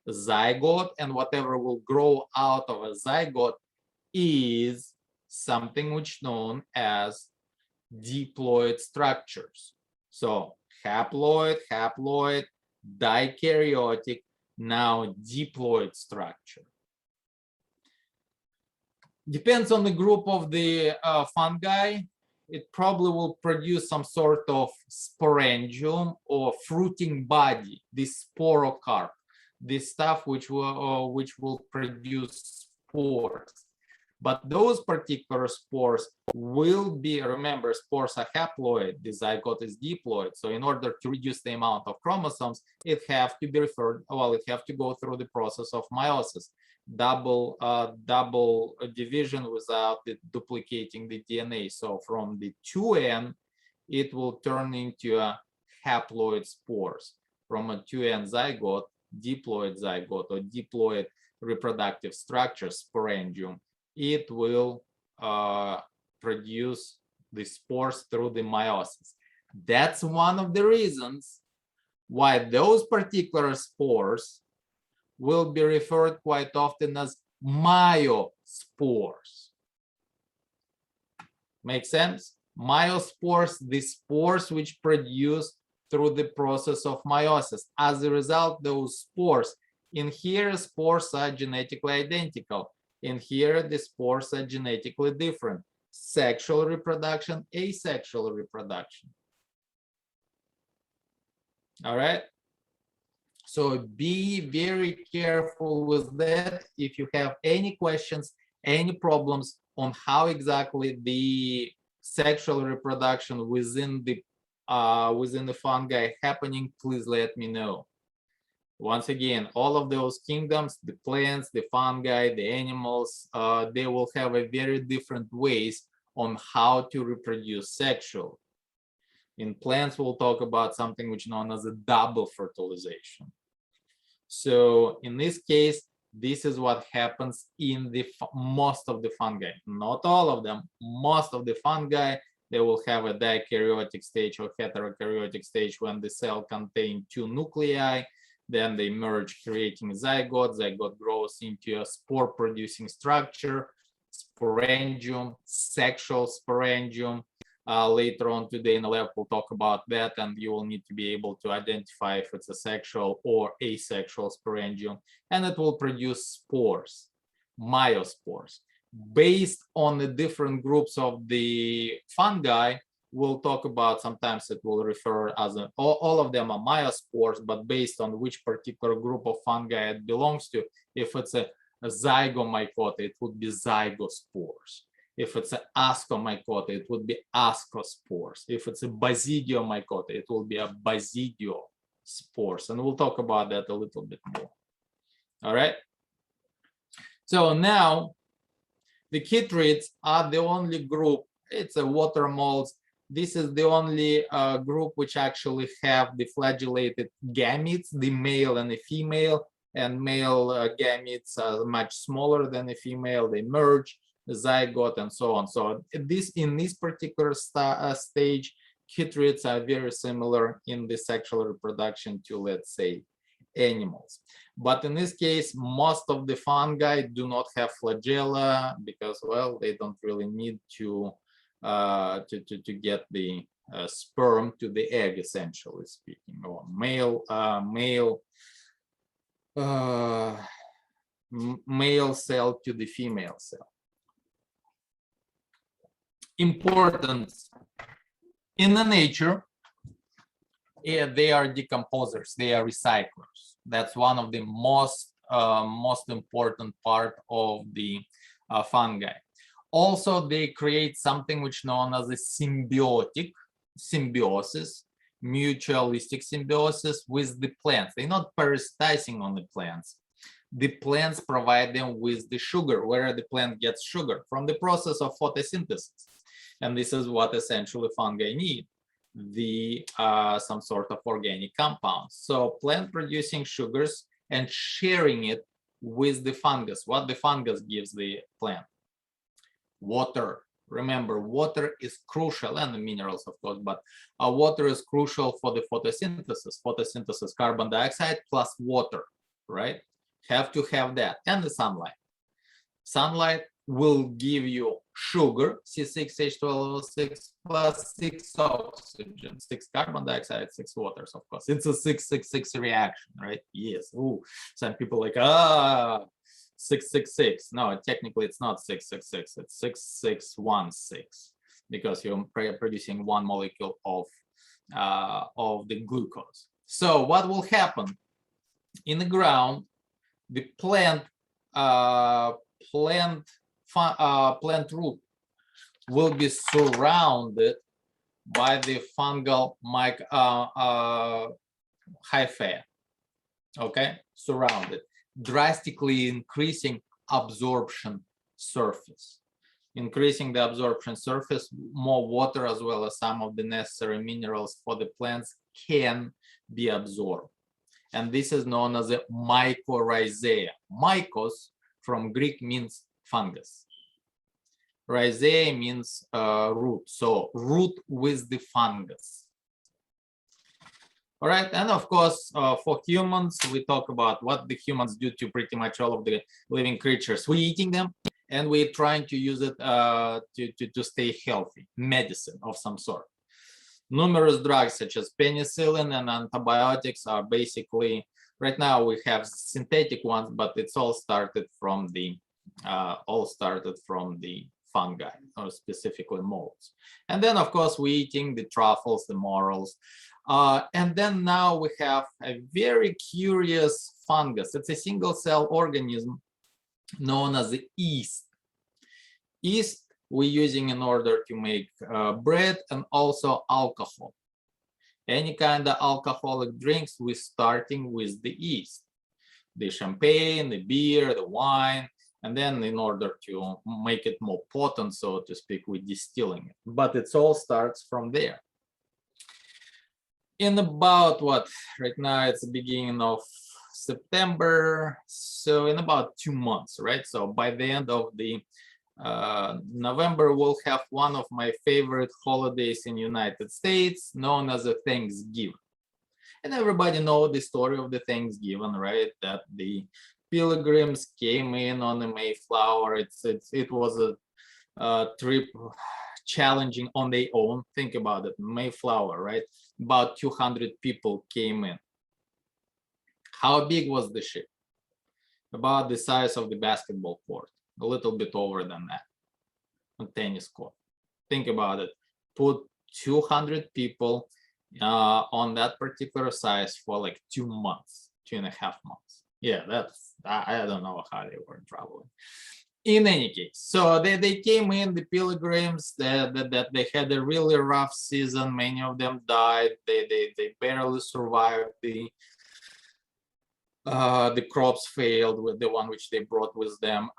A: Zygote and whatever will grow out of a zygote is something which known as diploid structures. So haploid, dikaryotic, now diploid structure. Depends on the group of the fungi. It probably will produce some sort of sporangium or fruiting body, this sporocarp, this stuff which will produce spores. But those particular spores will be, remember, spores are haploid, the zygote is diploid. So in order to reduce the amount of chromosomes, it have to be referred, well, it have to go through the process of meiosis. Double division without it duplicating the DNA. So from the 2N, it will turn into a haploid spores. From a 2N zygote, diploid zygote or diploid reproductive structure, sporangium, it will produce the spores through the meiosis. That's one of the reasons why those particular spores will be referred quite often as myospores. Make sense? Myospores, the spores which produce through the process of meiosis. As a result, those spores, in here, spores are genetically identical. In here, the spores are genetically different. Sexual reproduction, asexual reproduction. All right? So be very careful with that. If you have any questions, any problems on how exactly the sexual reproduction within the fungi happening, please let me know. Once again, all of those kingdoms, the plants, the fungi, the animals, they will have a very different ways on how to reproduce sexually. In plants, we'll talk about something which is known as a double fertilization. So in this case, this is what happens in the most of the fungi. Not all of them, most of the fungi, they will have a dikaryotic stage or heterokaryotic stage when the cell contains two nuclei. Then they merge, creating zygote. Zygote grows into a spore-producing structure, sporangium, sexual sporangium. Later on today in the lab, we'll talk about that, and you will need to be able to identify if it's a sexual or asexual sporangium, and it will produce spores, myospores. Based on the different groups of the fungi, we'll talk about, sometimes it will refer as all of them are myospores, but based on which particular group of fungi it belongs to, if it's a zygomycota, it would be zygospores. If it's an ascomycota, it would be ascospores. If it's a basidiomycota, it will be a basidiospores. And we'll talk about that a little bit more. All right. So now the chytrids are the only group. It's a water molds. This is the only group which actually have the flagellated gametes, the male and the female, and male gametes are much smaller than the female. They merge, the zygote, and so on. So in this particular stage, chytrids are very similar in the sexual reproduction to, let's say, animals. But in this case, most of the fungi do not have flagella because, well, they don't really need to get the sperm to the egg, essentially speaking, or male cell to the female cell. Importance in the nature, they are decomposers, they are recyclers. That's one of the most important part of the fungi. Also, they create something which is known as a symbiosis, mutualistic symbiosis with the plants. They're not parasitizing on the plants. The plants provide them with the sugar, where the plant gets sugar from the process of photosynthesis. And this is what essentially fungi need, some sort of organic compounds. So plant producing sugars and sharing it with the fungus. What the fungus gives the plant? Water. Remember, water is crucial, and the minerals, of course, but water is crucial for the photosynthesis. Photosynthesis, carbon dioxide plus water, right? Have to have that, and the sunlight. Sunlight will give you sugar, C6H12O6 plus 6 oxygen, 6 carbon dioxide, 6 waters, of course. It's a 666 reaction, right? Yes. Ooh, some people like, 666. No, technically it's not 666, it's 6616 because you're producing one molecule of the glucose. So what will happen in the ground? The plant root will be surrounded by the fungal hyphae. Okay, surrounded, drastically increasing absorption surface. Increasing the absorption surface, more water as well as some of the necessary minerals for the plants can be absorbed. And this is known as a mycorrhizae. Mycos from Greek means fungus. Rhizae means root. So root with the fungus. All right, and of course, for humans, we talk about what the humans do to pretty much all of the living creatures. We're eating them, and we're trying to use it to stay healthy, medicine of some sort. Numerous drugs such as penicillin and antibiotics are basically, right now we have synthetic ones, but it's all started from the fungi, or specifically molds. And then, of course, we're eating the truffles, the morels. And then now we have a very curious fungus. It's a single cell organism known as the yeast. Yeast we're using in order to make bread and also alcohol. Any kind of alcoholic drinks, we're starting with the yeast. The champagne, the beer, the wine, and then in order to make it more potent, so to speak, we're distilling it. But it all starts from there. In about what, right now it's the beginning of September, so in about 2 months, right? So by the end of the November, we'll have one of my favorite holidays in the United States, known as a Thanksgiving. And everybody knows the story of the Thanksgiving, right? That the pilgrims came in on the Mayflower. It was a trip challenging on their own. Think about it, Mayflower, right? About 200 people came in. How big was the ship? About the size of the basketball court, a little bit over than that, a tennis court. Think about it, put 200 people on that particular size for like 2 months, 2.5 months. Yeah, I don't know how they were traveling. In any case, so they came in, the pilgrims, that they had a really rough season. Many of them died. They barely survived. The crops failed with the one which they brought with them.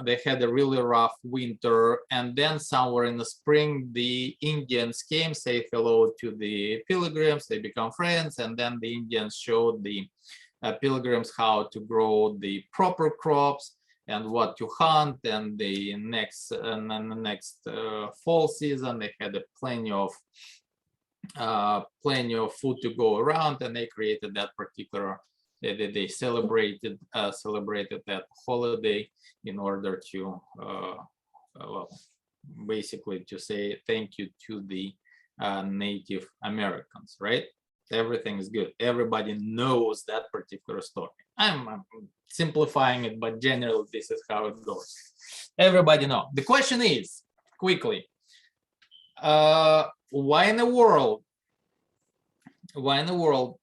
A: They had a really rough winter, and then somewhere in the spring, the Indians came, say hello to the pilgrims. They become friends, and then the Indians showed the pilgrims how to grow the proper crops and what to hunt. And the next fall season, they had plenty of food to go around, and they created that particular. They celebrated that holiday in order to well, basically to say thank you to the Native Americans, right? Everything is good. Everybody knows that particular story. I'm simplifying it, but generally this is how it goes. Everybody know. The question is, quickly, why in the world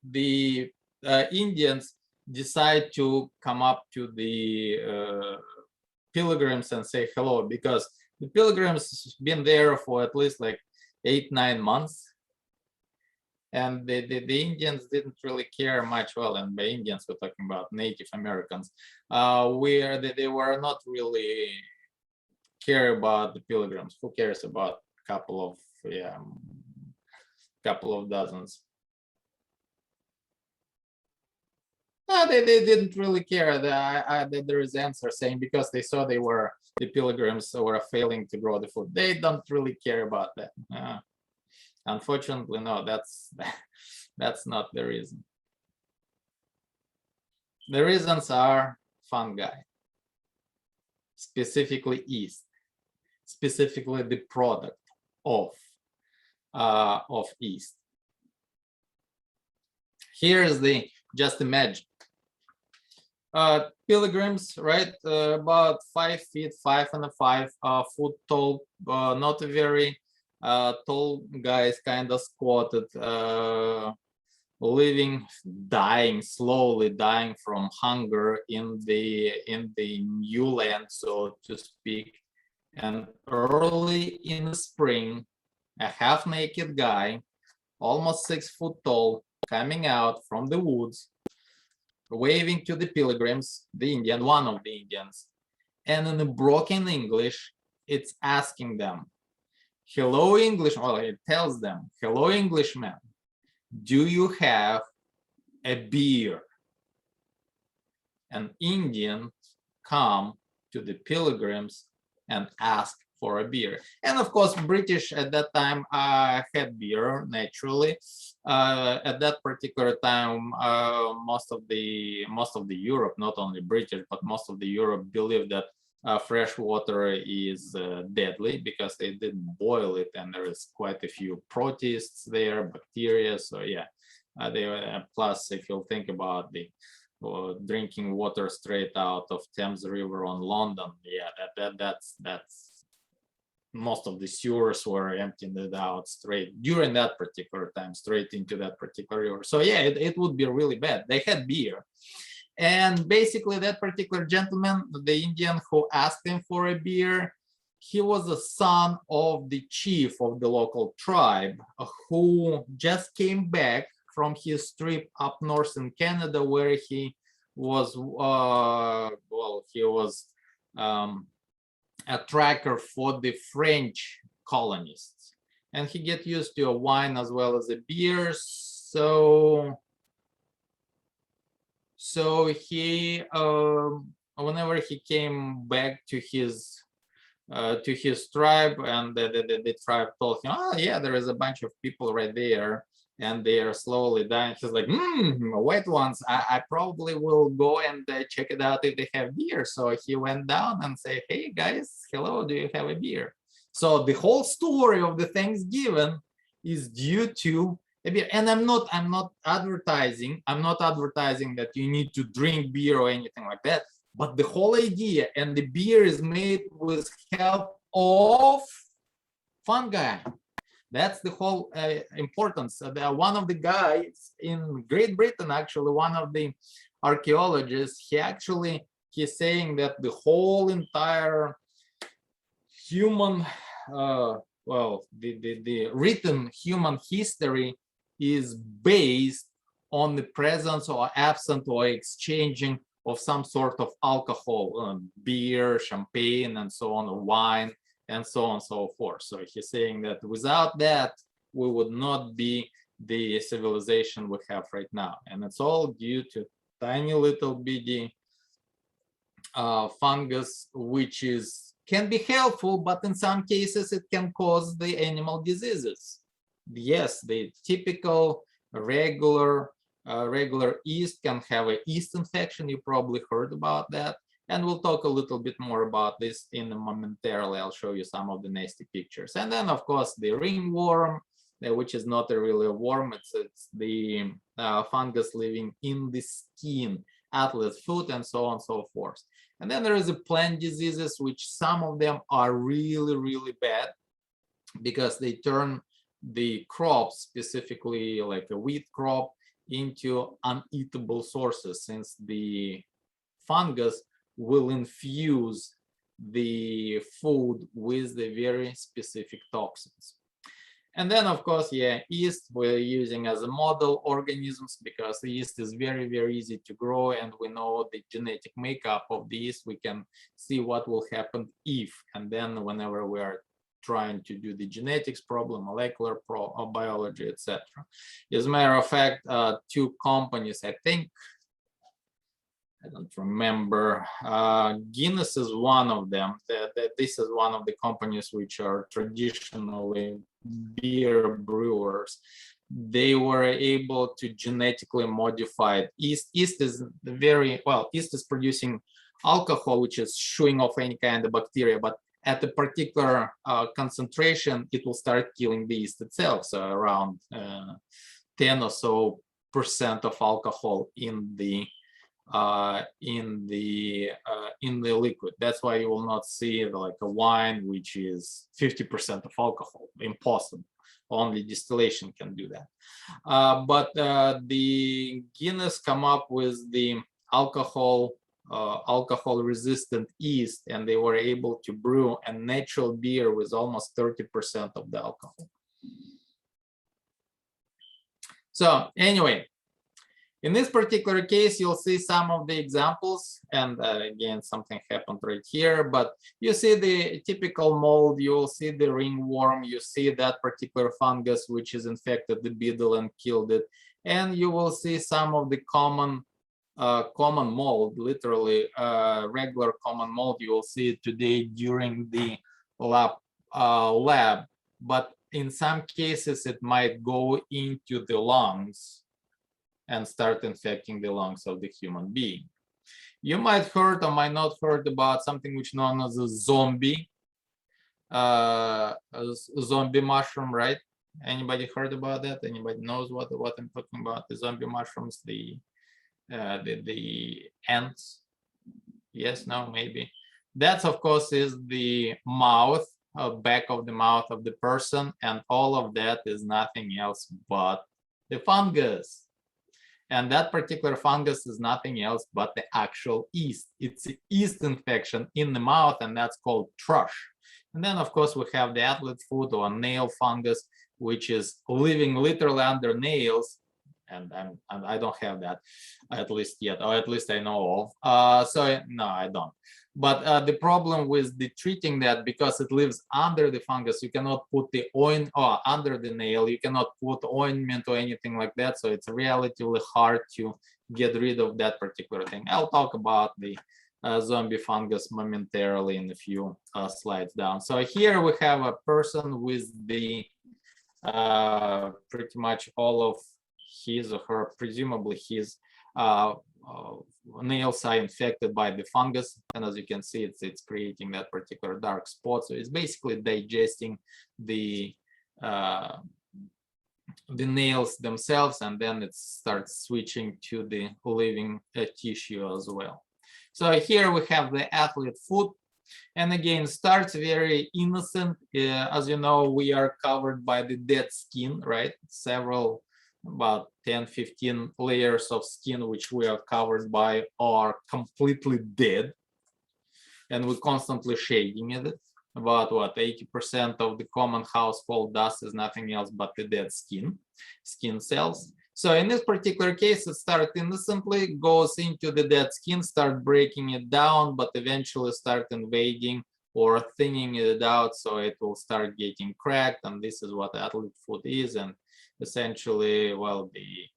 A: the Indians decide to come up to the pilgrims and say hello? Because the pilgrims been there for at least like 8-9 months, and the Indians didn't really care much. Well, and by Indians we're talking about Native Americans, where they were not really care about the pilgrims. Who cares about a couple of dozens? No, they didn't really care. There is answer saying because they saw the pilgrims were failing to grow the food. They don't really care about that. Unfortunately, no, that's not the reason. The reasons are fungi, specifically yeast, specifically the product of yeast. Here's just imagine. Pilgrims, right? About 5 feet, 5.5 foot tall, not a very tall guys, kind of squatted, living, slowly dying from hunger in the new land, so to speak. And early in the spring, a half-naked guy, almost 6 foot tall, coming out from the woods, waving to the pilgrims, one of the Indians, and in a broken English, it's asking them, hello English, well, it tells them, hello Englishmen, do you have a beer? And Indians come to the pilgrims and ask for a beer. And of course, British at that time had beer naturally. At that particular time, most of the Europe, not only British, but most of the Europe believed that fresh water is deadly because they didn't boil it, and there is quite a few protists there, bacteria. So yeah, plus if you think about the drinking water straight out of Thames River on London, yeah, that's most of the sewers were emptying it out straight during that particular time, straight into that particular river. So yeah, it would be really bad. They had beer. And basically that particular gentleman, the Indian who asked him for a beer, he was a son of the chief of the local tribe who just came back from his trip up north in Canada, where he was, he was a tracker for the French colonists, and he get used to a wine as well as a beer. So he, whenever he came back to his tribe, and the tribe told him, oh yeah, there is a bunch of people right there, and they are slowly dying. He's like, wait once, I probably will go and check it out if they have beer. So he went down and said, hey guys, hello, do you have a beer? So the whole story of the Thanksgiving is due to a beer. And I'm not advertising that you need to drink beer or anything like that, but the whole idea, and the beer is made with help of fungi. That's the whole importance. One of the guys in Great Britain, actually, one of the archaeologists, he he's saying that the whole entire human, well, the written human history is based on the presence or absence or exchanging of some sort of alcohol, beer, champagne, and so on, wine, and so on and so forth. So he's saying that without that, we would not be the civilization we have right now. And it's all due to tiny little bitty fungus, which can be helpful, but in some cases it can cause the animal diseases. Yes, the typical regular yeast can have a yeast infection. You probably heard about that. And we'll talk a little bit more about this in momentarily. I'll show you some of the nasty pictures. And then, of course, the ringworm, which is not really a worm. It's the fungus living in the skin, athlete foot, and so on and so forth. And then there is a plant diseases, which some of them are really, really bad because they turn the crops, specifically like a wheat crop, into uneatable sources, since the fungus will infuse the food with the very specific toxins. And then, of course, yeah, yeast we're using as a model organisms because the yeast is very, very easy to grow, and we know the genetic makeup of the yeast. We can see what will happen if, and then whenever we are trying to do the genetics problem, molecular biology, etc. As a matter of fact, two companies, I think, I don't remember, Guinness is one of them. This is one of the companies which are traditionally beer brewers. They were able to genetically modify yeast. Yeast is very, well, yeast is producing alcohol, which is shooing off any kind of bacteria, but at a particular concentration, it will start killing the yeast itself. So around 10 or so % of alcohol in the liquid. That's why you will not see like a wine which is 50% of alcohol. Impossible. Only distillation can do that. But the Guinness come up with the alcohol resistant yeast, and they were able to brew a natural beer with almost 30% of the alcohol. So anyway, in this particular case, you'll see some of the examples, and again, something happened right here, but you see the typical mold, you'll see the ringworm, you see that particular fungus which is infected the beetle and killed it, and you will see some of the common mold, literally regular common mold. You will see it today during the lab, but in some cases it might go into the lungs and start infecting the lungs of the human being. You might heard or might not heard about something which is known as a zombie mushroom, right? Anybody heard about that? Anybody knows what I'm talking about? The zombie mushrooms, the ants? Yes, no, maybe. That, of course, is the mouth, back of the mouth of the person, and all of that is nothing else but the fungus. And that particular fungus is nothing else but the actual yeast. It's a yeast infection in the mouth, and that's called thrush. And then, of course, we have the athlete foot or nail fungus, which is living literally under nails. And I don't have that, at least yet, or at least I know of. So no, I don't. But the problem with the treating that, because it lives under the fungus, you cannot put the ointment, or under the nail, you cannot put ointment or anything like that. So it's relatively hard to get rid of that particular thing. I'll talk about the zombie fungus momentarily in a few slides down. So here we have a person with the pretty much all of his or her, presumably his nails are infected by the fungus, and as you can see, it's creating that particular dark spot. So it's basically digesting the nails themselves, and then it starts switching to the living tissue as well. So here we have the athlete foot, and again, starts very innocent. As you know, we are covered by the dead skin, right? Several about 10-15 layers of skin which we are covered by are completely dead, and we're constantly shading it. About what 80% of the common household dust is nothing else but the dead skin cells. So in this particular case, it starts innocently, goes into the dead skin, start breaking it down, but eventually start invading or thinning it out, so it will start getting cracked, and this is what athlete foot is. And essentially, well, the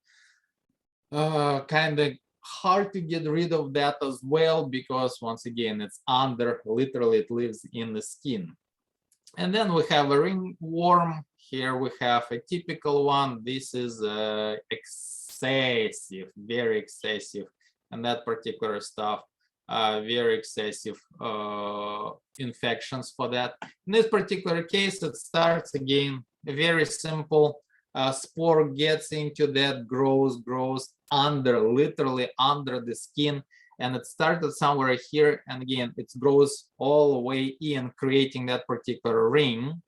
A: kind of hard to get rid of that as well, because once again, it's under, literally it lives in the skin. And then we have a ringworm. Here we have a typical one. This is excessive, very excessive, and that particular stuff, very excessive infections for that. In this particular case, it starts again very simple. Spore gets into that, grows under, literally under the skin, and it started somewhere here, and again it grows all the way in, creating that particular ring.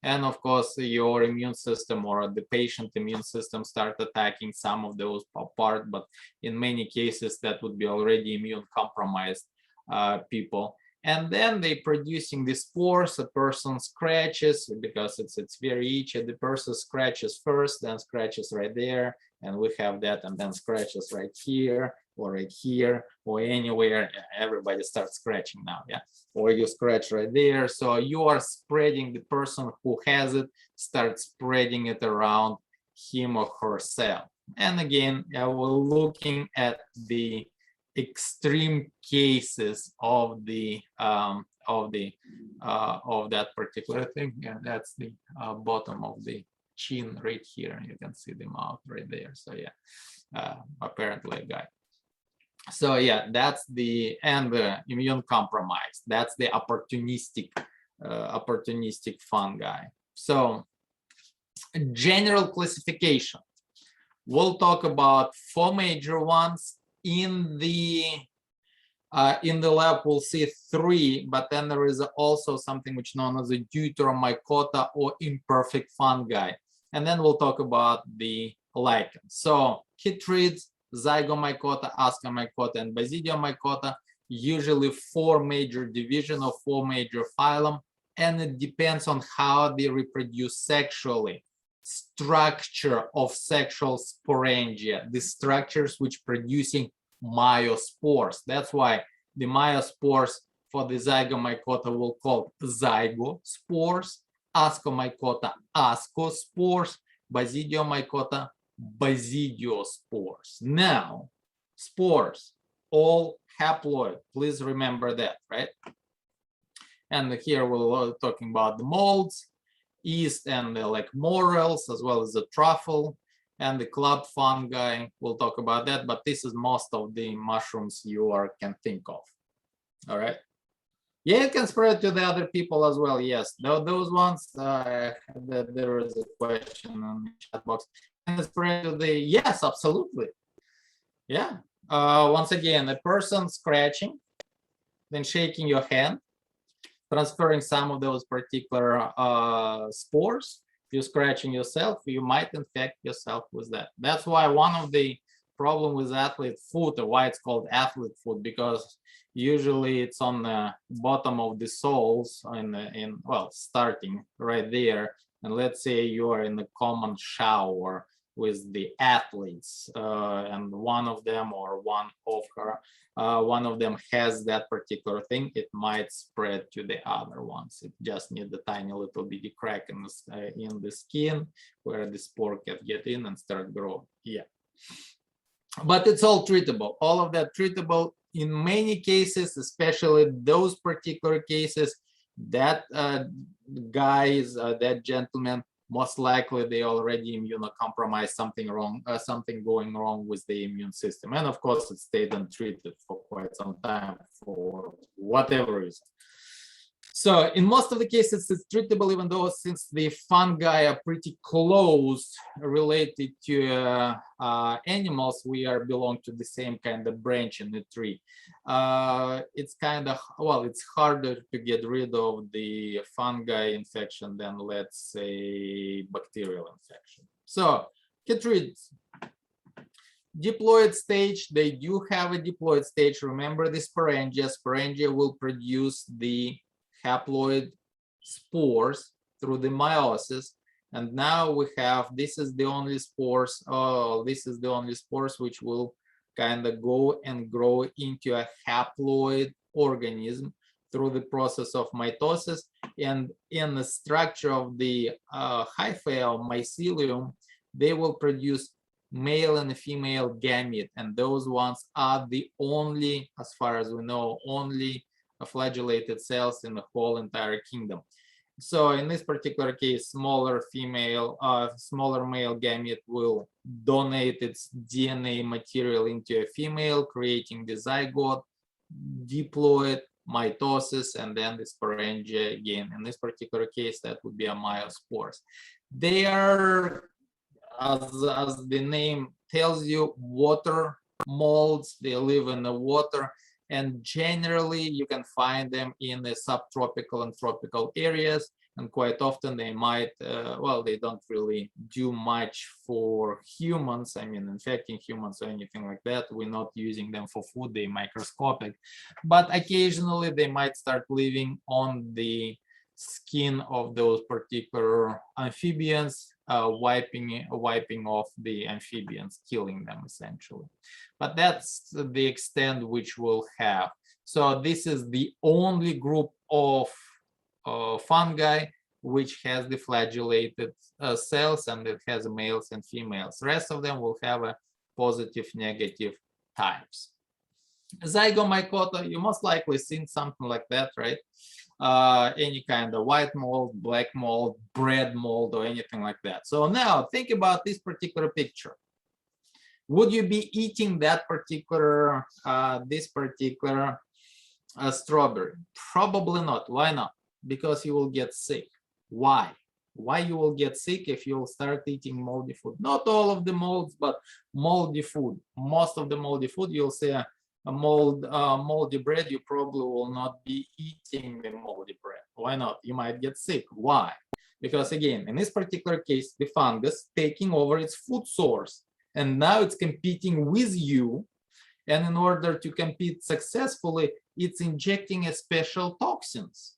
A: And of course your immune system or the patient immune system start attacking some of those apart, but in many cases that would be already immune compromised people. And then they producing the spores. A person scratches because it's very itchy. The person scratches first, then scratches right there, and we have that, and then scratches right here or right here or anywhere. Everybody starts scratching now, yeah. Or you scratch right there. So you are spreading, the person who has it starts spreading it around him or herself. And again, we're looking at the extreme cases of that particular thing. Yeah, that's the bottom of the chin right here. You can see the mouth right there. So yeah, apparently a guy. So yeah, that's the, and the immune compromise. That's the opportunistic fungi. So general classification. We'll talk about 4 major ones. In the lab, we'll see 3, but then there is also something which is known as a deuteromycota or imperfect fungi. And then we'll talk about the lichens. So chytrids, zygomycota, ascomycota, and basidiomycota, usually 4 major division or 4 major phylum, and it depends on how they reproduce sexually. Structure of sexual sporangia, the structures which producing myospores. That's why the myospores for the zygomycota will call zygospores, ascomycota ascospores, basidiomycota basidiospores. Now, spores, all haploid. Please remember that, right? And here we're talking about the molds, yeast, and like morels, as well as the truffle and the club fungi. We'll talk about that, but this is most of the mushrooms you can think of. All right. Yeah, it can spread to the other people as well. Yes, those ones. There is a question on the chat box. Can it spread to the? Yes, absolutely. Yeah. Once again, a person scratching, then shaking your hand, transferring some of those particular spores. If you're scratching yourself, you might infect yourself with that. That's why one of the problem with athlete foot, or why it's called athlete foot, because usually it's on the bottom of the soles, well, starting right there. And let's say you are in a common shower with the athletes, and one of them or one of them has that particular thing, it might spread to the other ones. It just needs a tiny little bitty crack in the skin where the spore can get in and start growing. Yeah, but it's all treatable. All of that treatable in many cases, especially those particular cases. That guys, that gentleman, most likely they already immunocompromised, something going wrong with the immune system, and of course it stayed untreated for quite some time for whatever reason. So in most of the cases it's treatable, even though since the fungi are pretty close related to animals, we belong to the same kind of branch in the tree. It's kind of, well, it's harder to get rid of the fungi infection than, let's say, bacterial infection. So Chytrids. Diploid stage, they do have a diploid stage. Remember the sporangia. Sporangia will produce the haploid spores through the meiosis. And now we have, this is the only spores, this is the only spores which will kind of go and grow into a haploid organism through the process of mitosis. And in the structure of the hyphae of mycelium, they will produce male and female gamete, and those ones are the only, as far as we know, only flagellated cells in the whole entire kingdom. So in this particular case, smaller male gamete will donate its DNA material into a female, creating the zygote, diploid, mitosis, and then the sporangia again. In this particular case, that would be a myospores. They are, as the name tells you, water molds. They live in the water, and generally you can find them in the subtropical and tropical areas, and quite often they might well, they don't really do much for humans, I mean infecting humans or anything like that. We're not using them for food, they're microscopic, but occasionally they might start living on the skin of those particular amphibians, wiping off the amphibians, killing them essentially. But that's the extent which we'll have. So this is the only group of fungi which has the flagellated cells, and it has males and females. Rest of them will have a positive, negative types. Zygomycota, you most likely seen something like that, right? Any kind of white mold, black mold, bread mold, or anything like that. So now think about this particular picture. Would you be eating that particular, strawberry? Probably not. Why not? Because you will get sick. Why? Why you will get sick if you'll start eating moldy food? Not all of the molds, but moldy food. Most of the moldy food, you'll say a moldy bread, you probably will not be eating the moldy bread. Why not? You might get sick. Why? Because again, in this particular case, the fungus taking over its food source, and now it's competing with you. And in order to compete successfully, it's injecting a special toxins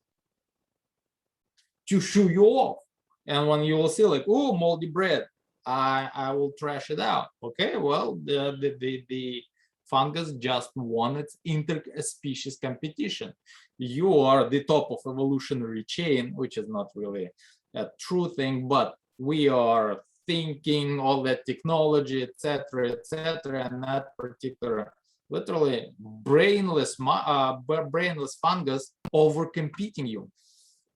A: to shoo you off. And when you will see like, oh, moldy bread, I will trash it out. Okay, well, the fungus just won its interspecies competition. You are the top of evolutionary chain, which is not really a true thing, but we are thinking all that technology, etc., and that particular literally brainless fungus over competing you,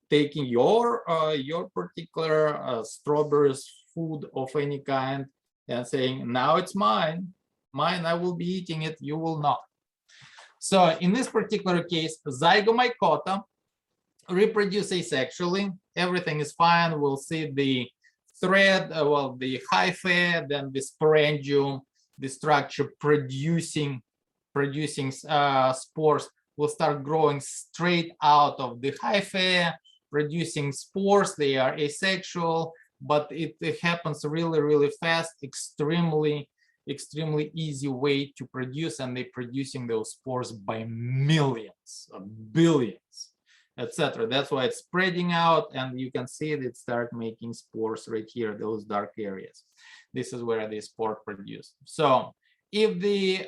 A: taking your particular strawberries food of any kind and saying, now it's mine, I will be eating it, you will not. So in this particular case, Zygomycota reproduce asexually, everything is fine. We'll see the thread, well, the hyphae, then the sporangium, the structure producing spores will start growing straight out of the hyphae, producing spores. They are asexual, but it happens really, really fast, extremely easy way to produce, and they're producing those spores by millions, billions, etc. That's why it's spreading out, and you can see it start making spores right here, those dark areas. This is where the spore produced. So if the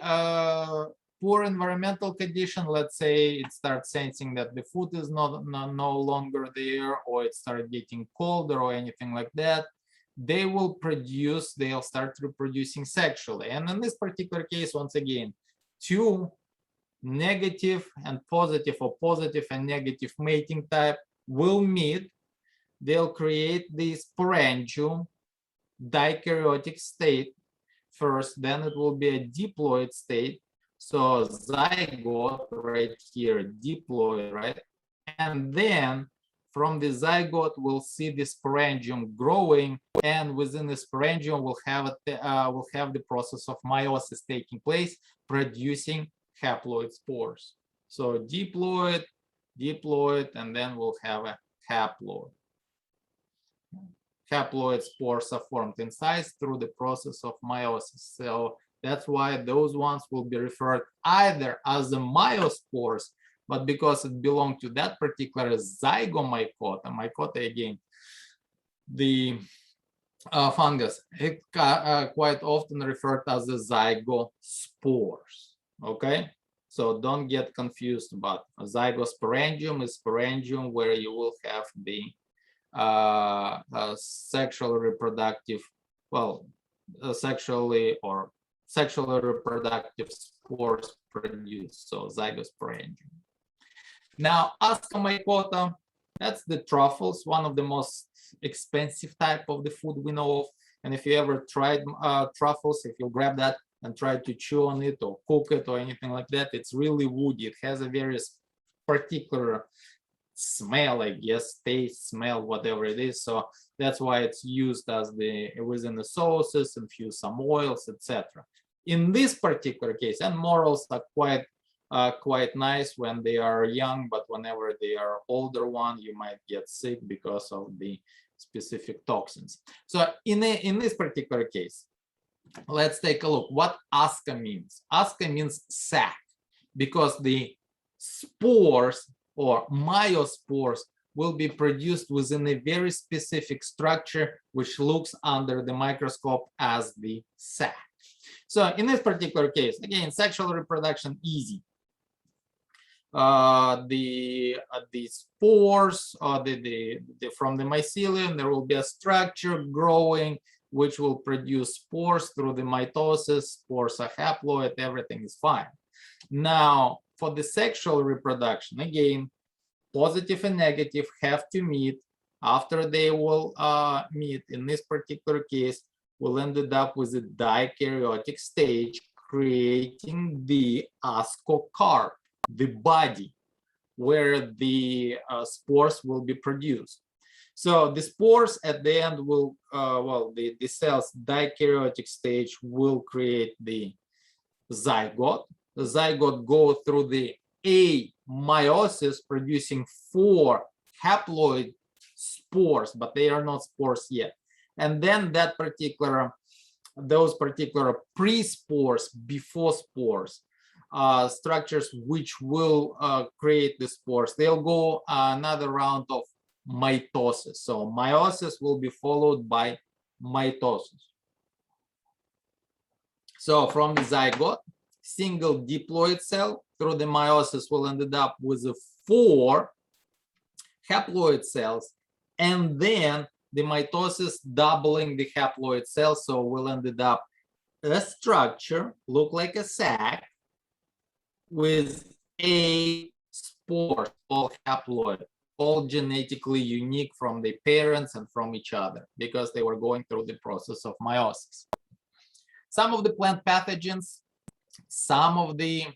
A: poor environmental condition, let's say it starts sensing that the food is no longer there, or it starts getting colder or anything like that, they'll start reproducing sexually. And in this particular case, once again, two negative and positive, or positive and negative mating type will meet. They'll create the sporangium dikaryotic state first, then it will be a diploid state. So zygote right here, diploid, right? And then from the zygote, we'll see the sporangium growing, and within the sporangium, we'll have the process of meiosis taking place, producing haploid spores. So diploid, and then we'll have a haploid. haploid spores are formed inside through the process of meiosis. So that's why those ones will be referred either as the myospores, but because it belongs to that particular zygomycota, mycota again, the fungus, it quite often referred as the zygospores. Okay, so don't get confused about zygosporangium is sporangium where you will have the sexual reproductive, well, sexually reproductive spores produced, so zygosporangium. Now, ascomycota, that's the truffles, one of the most expensive type of the food we know of. And if you ever tried truffles, if you grab that and try to chew on it or cook it or anything like that, it's really woody. It has a very particular smell, I guess, taste, smell, whatever it is. So that's why it's used as within the sauces, infuse some oils, etc. In this particular case, and morels are quite nice when they are young, but whenever they are older one, you might get sick because of the specific toxins. So in this particular case, let's take a look what asca means. Asca means sac, because the spores or myospores will be produced within a very specific structure which looks under the microscope as the sac. So in this particular case, again, sexual reproduction easy. The spores from the mycelium, there will be a structure growing which will produce spores through the mitosis. Spores are haploid, everything is fine. Now, for the sexual reproduction, again, positive and negative have to meet. After they will meet, in this particular case, we'll end up with a dikaryotic stage, creating the ascocarp, the body where the spores will be produced. So the spores at the end will, the cell's dikaryotic stage will create the zygote. The zygote go through the meiosis, producing 4 haploid spores, but they are not spores yet. And then those particular pre-spores, before spores, structures which will create the spores, they'll go another round of mitosis. So meiosis will be followed by mitosis. So from the zygote, single diploid cell through the meiosis will end up with 4 haploid cells, and then the mitosis doubling the haploid cells, so we'll end up a structure look like a sac with 8 spores, all haploid, all genetically unique from the parents and from each other because they were going through the process of meiosis. Some of the plant pathogens, some of the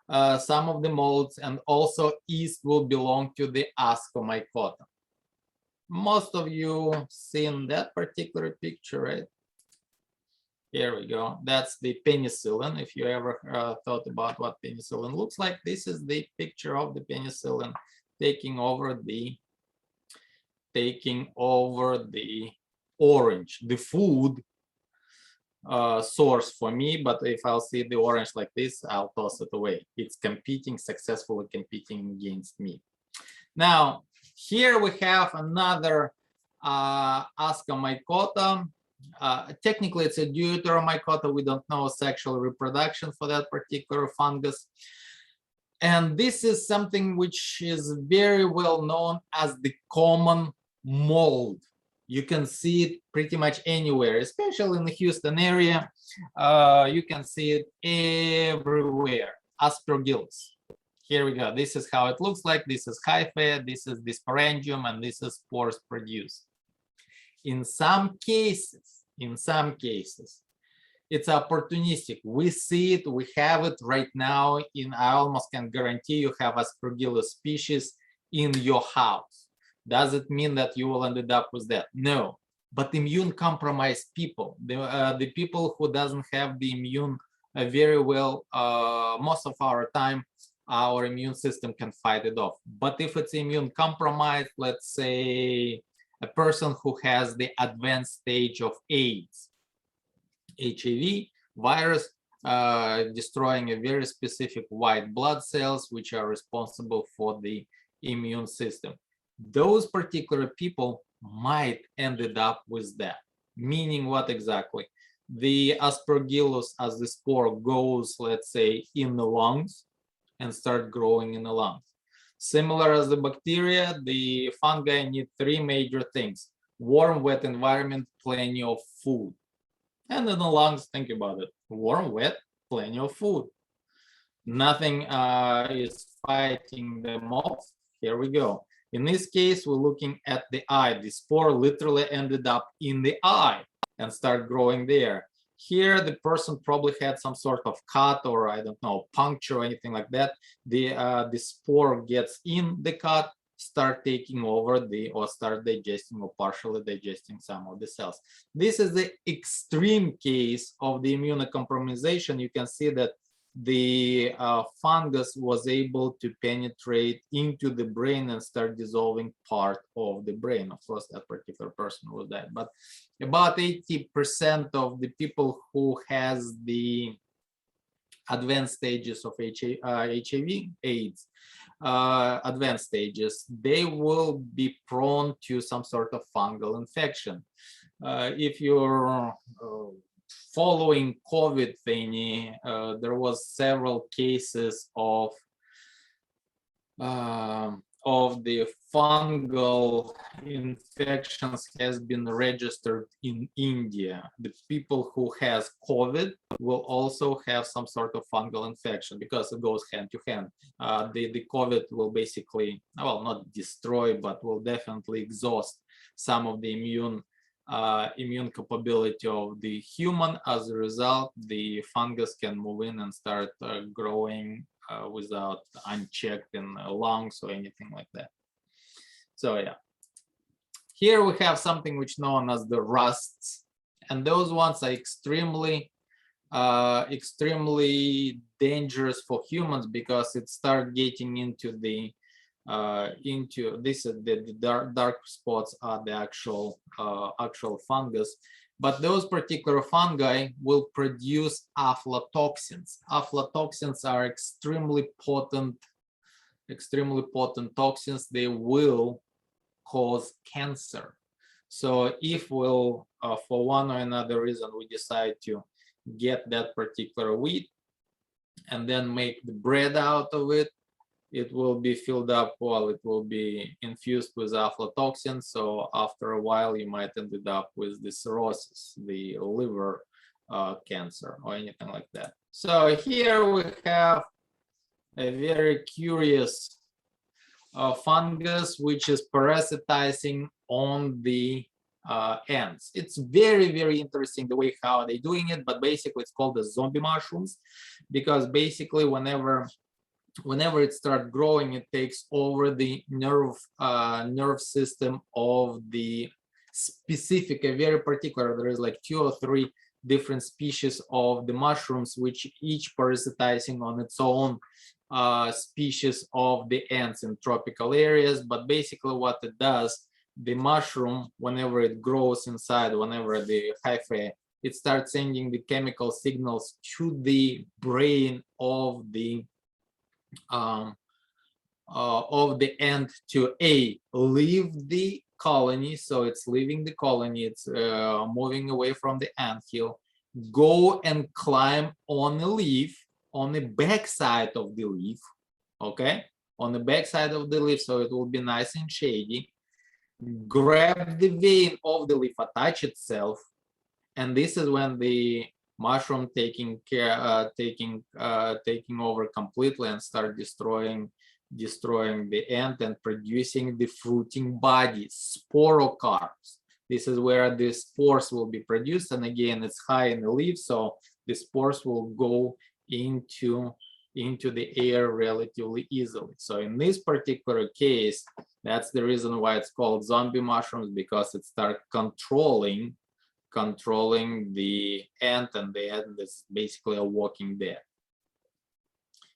A: molds, and also yeast will belong to the ascomycota. Most of you seen that particular picture, right? Here we go. That's the penicillin. If you ever thought about what penicillin looks like, this is the picture of the penicillin taking over the orange, the food source for me. But if I'll see the orange like this, I'll toss it away. It's successfully competing against me. Now, here we have another ascomycota. Technically, it's a deuteromycota. We don't know sexual reproduction for that particular fungus. And this is something which is very well known as the common mold. You can see it pretty much anywhere, especially in the Houston area. You can see it everywhere. Aspergillus. Here we go. This is how it looks like. This is hyphae, this is the sporangium, and this is spores produced. In some cases, it's opportunistic. We see it, we have it right now. I almost can guarantee you have Aspergillus species in your house. Does it mean that you will end up with that? No. But immune compromised people, the people who doesn't have the immune very well, most of our time, our immune system can fight it off. But if it's immune compromised, let's say a person who has the advanced stage of AIDS. HIV virus destroying a very specific white blood cells, which are responsible for the immune system. Those particular people might ended up with that. Meaning what exactly? The aspergillus as the spore goes, let's say, in the lungs and start growing in the lungs. Similar as the bacteria, the fungi need three major things: warm, wet environment, plenty of food. And in the lungs, think about it: warm, wet, plenty of food. Nothing is fighting them off. Here we go. In this case, we're looking at the eye. The spore literally ended up in the eye and start growing there. Here, the person probably had some sort of cut or, I don't know, puncture or anything like that. The spore gets in the cut, start taking over or start digesting or partially digesting some of the cells. This is the extreme case of the immunocompromisation. You can see that the fungus was able to penetrate into the brain and start dissolving part of the brain. Of course, that particular person was dead, but about 80% of the people who has the advanced stages of HIV, AIDS, advanced stages, they will be prone to some sort of fungal infection. If you're following COVID thingy, there was several cases of the fungal infections has been registered in India. The people who has COVID will also have some sort of fungal infection because it goes hand to hand. The COVID will basically, well, not destroy, but will definitely exhaust some of the immune capability of the human. As a result, the fungus can move in and start growing without unchecked in lungs or anything like that. So yeah, here we have something which known as the rusts, and those ones are extremely dangerous for humans because it start getting into the the dark spots are the actual fungus, but those particular fungi will produce aflatoxins. Aflatoxins are extremely potent toxins. They will cause cancer. So if we'll for one or another reason we decide to get that particular wheat and then make the bread out of it, it will be filled up, well, it will be infused with aflatoxin. So after a while, you might end up with the cirrhosis, the liver cancer or anything like that. So here we have a very curious fungus, which is parasitizing on the ants. It's very, very interesting the way how they're doing it, but basically it's called the zombie mushrooms, because basically whenever it starts growing, it takes over the nerve system of the specific, a very particular. There is like 2 or 3 different species of the mushrooms, which each parasitizing on its own species of the ants in tropical areas. But basically what it does, the mushroom, whenever it grows inside, whenever the hyphae, it starts sending the chemical signals to the brain of the ant to leave the colony. So it's leaving the colony, it's moving away from the anthill, go and climb on a leaf, on the back side of the leaf, okay, on the back side of the leaf, so it will be nice and shady, grab the vein of the leaf, attach itself, and this is when the mushroom taking over completely and start destroying the ant and producing the fruiting body, sporocarps. This is where the spores will be produced, and again it's high in the leaf, so the spores will go into the air relatively easily. So in this particular case, that's the reason why it's called zombie mushrooms, because it starts controlling the ant, and the ant is basically a walking dead.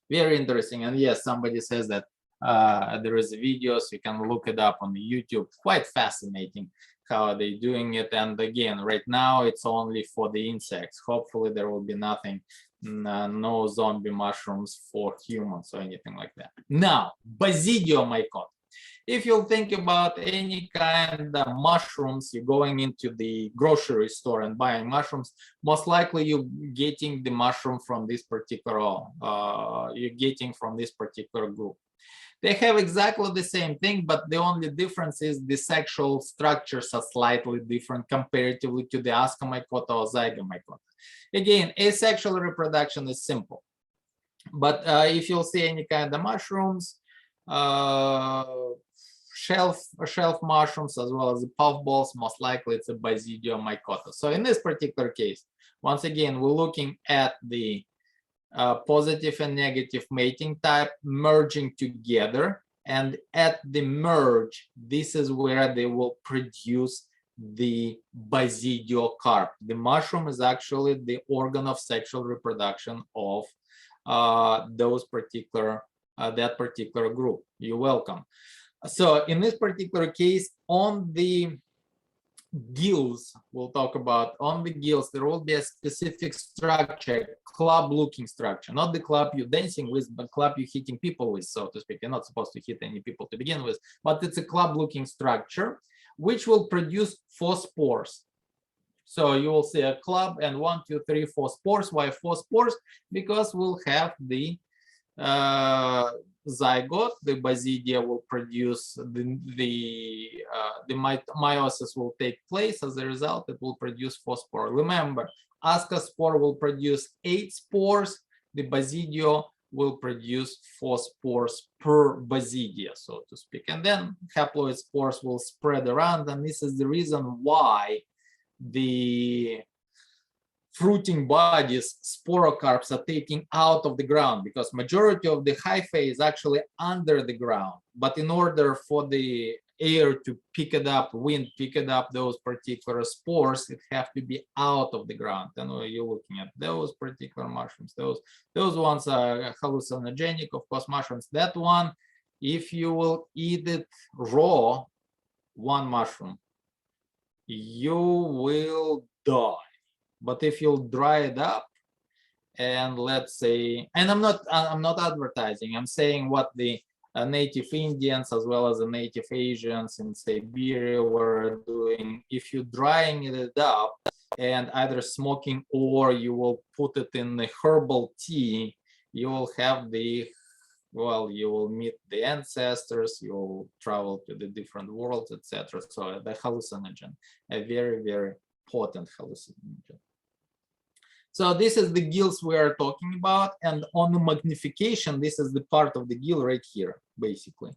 A: Very interesting. And yes, somebody says that There is videos, you can look it up on YouTube. Quite fascinating how are they doing it. And again, right now it's only for the insects. Hopefully there will be nothing, no zombie mushrooms for humans or anything like that. Now, Basidiomycota. If you think about any kind of mushrooms, you're going into the grocery store and buying mushrooms, most likely you're getting the mushroom from this particular, group. They have exactly the same thing, but the only difference is the sexual structures are slightly different comparatively to the Ascomycota or Zygomycota. Again, asexual reproduction is simple, but if you'll see any kind of mushrooms, shelf mushrooms as well as the puffballs, most likely it's a Basidiomycota. So in this particular case, once again, we're looking at the positive and negative mating type merging together, and at the merge, this is where they will produce the basidiocarp. The mushroom is actually the organ of sexual reproduction of that particular group. You're welcome. So in this particular case, on the gills, we'll talk about on the gills, there will be a specific structure, club-looking structure, not the club you're dancing with, but club you're hitting people with, so to speak. You're not supposed to hit any people to begin with, but it's a club-looking structure, which will produce 4 spores. So you will see a club and 1, 2, 3, 4 spores. Why 4 spores? Because we'll have the zygote, the basidia will produce the meiosis will take place. As a result, it will produce 4 spores. Remember, ascospore will produce 8 spores. The basidio will produce 4 spores per basidia, so to speak. And then haploid spores will spread around, and this is the reason why the fruiting bodies, sporocarps, are taking out of the ground, because majority of the hyphae is actually under the ground. But in order for the air to pick it up, wind pick it up, those particular spores, it have to be out of the ground. And you're looking at those particular mushrooms. Those ones are hallucinogenic, of course, mushrooms. That one, if you will eat it raw, one mushroom, you will die. But if you'll dry it up, and let's say, and I'm not advertising, I'm saying what the native Indians as well as the native Asians in Siberia were doing. If you're drying it up and either smoking or you will put it in the herbal tea, you will have the, well, you will meet the ancestors, you will travel to the different worlds, etc. So the hallucinogen, a very, very potent hallucinogen. So this is the gills we are talking about, and on the magnification, this is the part of the gill right here, basically.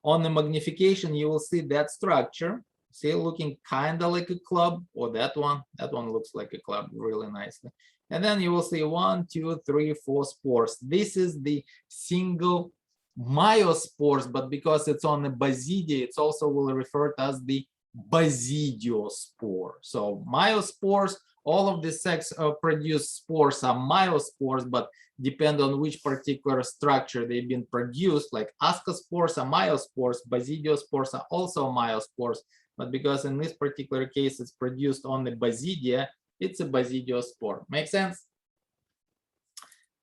A: On the magnification, you will see that structure, see, looking kind of like a club, or that one looks like a club really nicely. And then you will see 1, 2, 3, 4 spores. This is the single meiospores, but because it's on the basidia, it's also will refer to as the basidiospore. So meiospores, all of the sex produced spores are meiospores, but depend on which particular structure they've been produced. Like ascospores are meiospores, basidiospores are also meiospores, but because in this particular case it's produced on the basidia, it's a basidiospore. Make sense?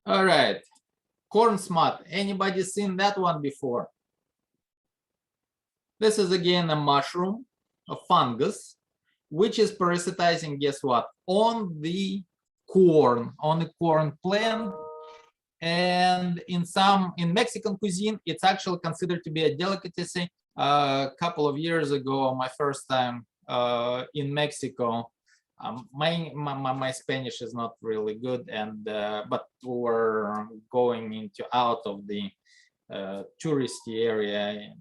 A: All right, corn smut. Anybody seen that one before? This is again a mushroom, a fungus, which is parasitizing, guess what, on the corn plant. And in Mexican cuisine, it's actually considered to be a delicacy. A couple of years ago, my first time in Mexico, my Spanish is not really good, and but we were going out of the touristy area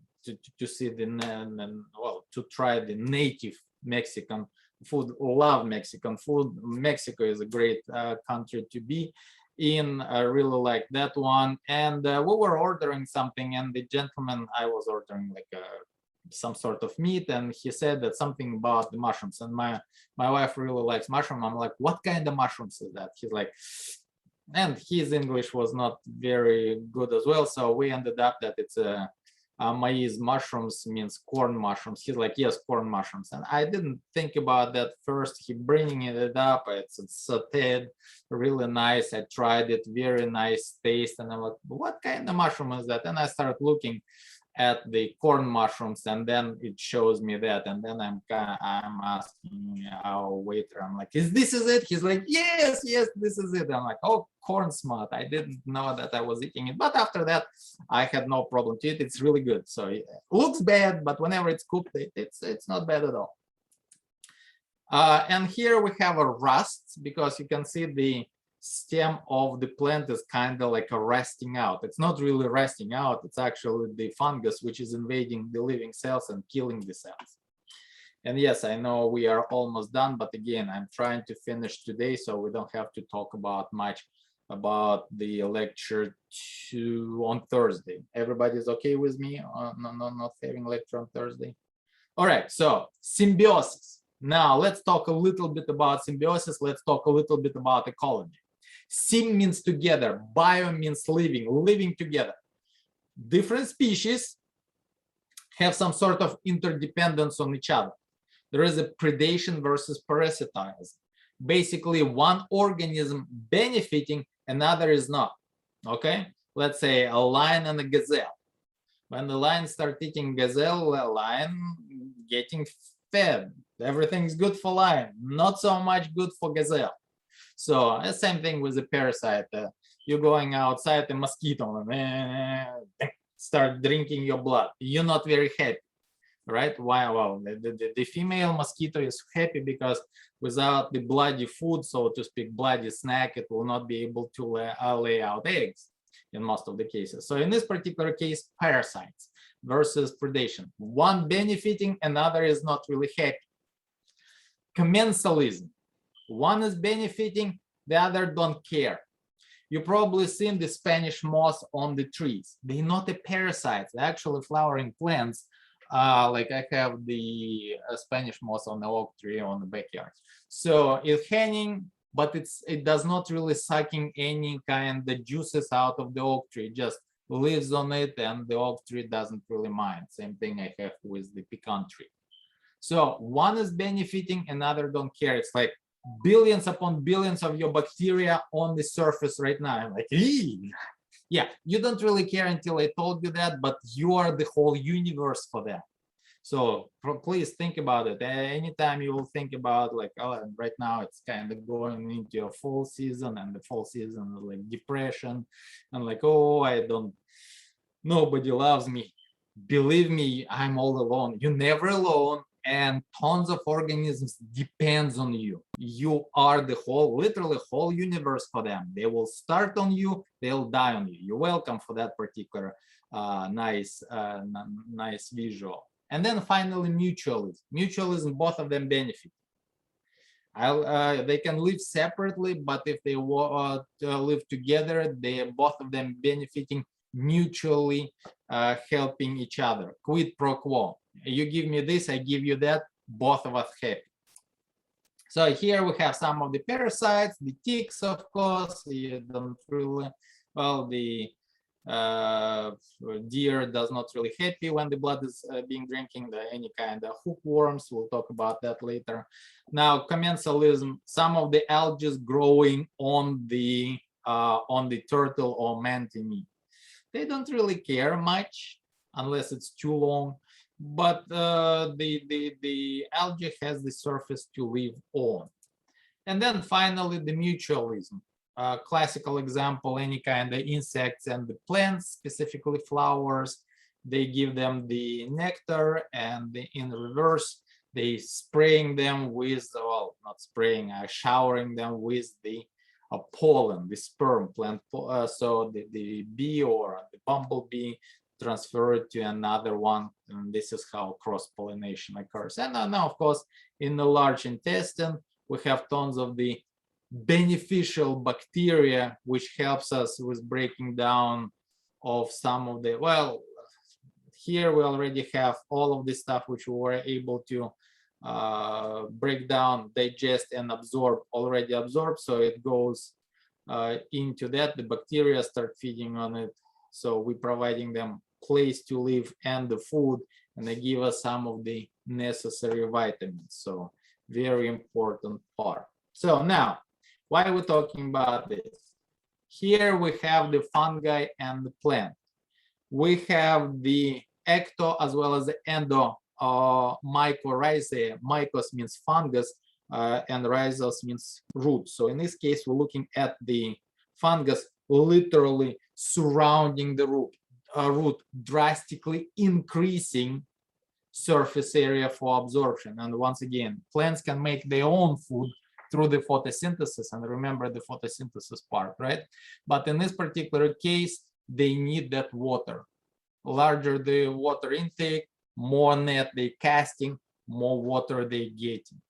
A: to see to try the native Mexican food. Love Mexican food. Mexico is a great country to be in. I really like that one. And we were ordering something, and the gentleman, I was ordering like some sort of meat, and he said that something about the mushrooms, and my wife really likes mushroom. I'm like, what kind of mushrooms is that? He's like, and his English was not very good as well, so we ended up that it's a
B: maize mushrooms means corn mushrooms. He's like, yes, corn mushrooms. And I didn't think about that first. He bringing it up. It's sauteed, really nice. I tried it, very nice taste. And I'm like, what kind of mushroom is that? And I started looking at the corn mushrooms, and then it shows me that, and then I'm asking our waiter, I'm like, is it? He's like, yes, this is it. I'm like, oh, corn smut. I didn't know that I was eating it, but after that I had no problem to it. It's really good. So it looks bad, but whenever it's cooked, it's not bad at all. And here we have a rust, because you can see the stem of the plant is kind of like a resting out. It's not really resting out, it's actually the fungus which is invading the living cells and killing the cells. And yes, I know we are almost done, but again, I'm trying to finish today so we don't have to talk about much about the lecture on Thursday. Everybody's okay with me? Not having lecture on Thursday? All right, so symbiosis. Now let's talk a little bit about symbiosis. Let's talk a little bit about ecology. Sym means together, bio means living together. Different species have some sort of interdependence on each other. There is a predation versus parasitism. Basically, one organism benefiting, another is not. Okay, let's say a lion and a gazelle. When the lion starts eating gazelle, the lion getting fed. Everything's good for lion, not so much good for gazelle. So the same thing with the parasite. You're going outside, a mosquito start drinking your blood. You're not very happy, right? Why? Well, the female mosquito is happy because without the bloody food, so to speak, bloody snack, it will not be able to lay out eggs in most of the cases. So in this particular case, parasites versus predation. One benefiting, another is not really happy. Commensalism. One is benefiting, the other don't care. You probably seen the Spanish moss on the trees. They're not a parasite, they're actually flowering plants. Like I have the Spanish moss on the oak tree on the backyard. So it's hanging, but it does not really sucking any kind of juices out of the oak tree, it just lives on it, and the oak tree doesn't really mind. Same thing I have with the pecan tree. So one is benefiting, another don't care. It's like billions upon billions of your bacteria on the surface right now. I'm like, eee. Yeah, you don't really care until I told you that, but you are the whole universe for them. So please think about it. Anytime you will think about like, oh, right now it's kind of going into a fall season, and the fall season is like depression, and like, oh, nobody loves me. Believe me, I'm all alone. You're never alone, and tons of organisms depends on you. You are the whole, literally whole universe for them. They will start on you, they'll die on you. You're welcome for that particular nice visual. And then finally, mutualism. Mutualism, both of them benefit. They can live separately, but if they live together, they both of them benefiting, mutually helping each other. Quid pro quo. You give me this, I give you that, both of us happy. So here we have some of the parasites, the ticks, of course. You don't really, well, the deer does not really happy when the blood is being drinking, any kind of hookworms. We'll talk about that later. Now, commensalism, some of the algae growing on the turtle or manatee meat. They don't really care much unless it's too long, but the algae has the surface to live on. And then finally, the mutualism. Classical example, any kind of insects and the plants, specifically flowers, they give them the nectar, and in reverse, they spraying them with, well, not spraying, showering them with the pollen, the sperm plant. So the bee or the bumblebee transfer it to another one, and this is how cross-pollination occurs. And now, of course, in the large intestine, we have tons of the beneficial bacteria, which helps us with breaking down of some of the, well, here we already have all of this stuff which we were able to break down, digest, and absorb, already absorbed. So it goes into that, the bacteria start feeding on it. So we're providing them
A: place to live and the food, and they give us some of the necessary vitamins. So very important part. So now, why are we talking about this? Here we have the fungi and the plant. We have the ecto as well as the endo mycorrhizae. Mycos means fungus, and rhizos means root. So in this case, we're looking at the fungus literally surrounding the root, drastically increasing surface area for absorption. And once again, plants can make their own food through the photosynthesis, and remember the photosynthesis part, right? But in this particular case, they need that water. Larger the water intake, more net they casting, more water they getting.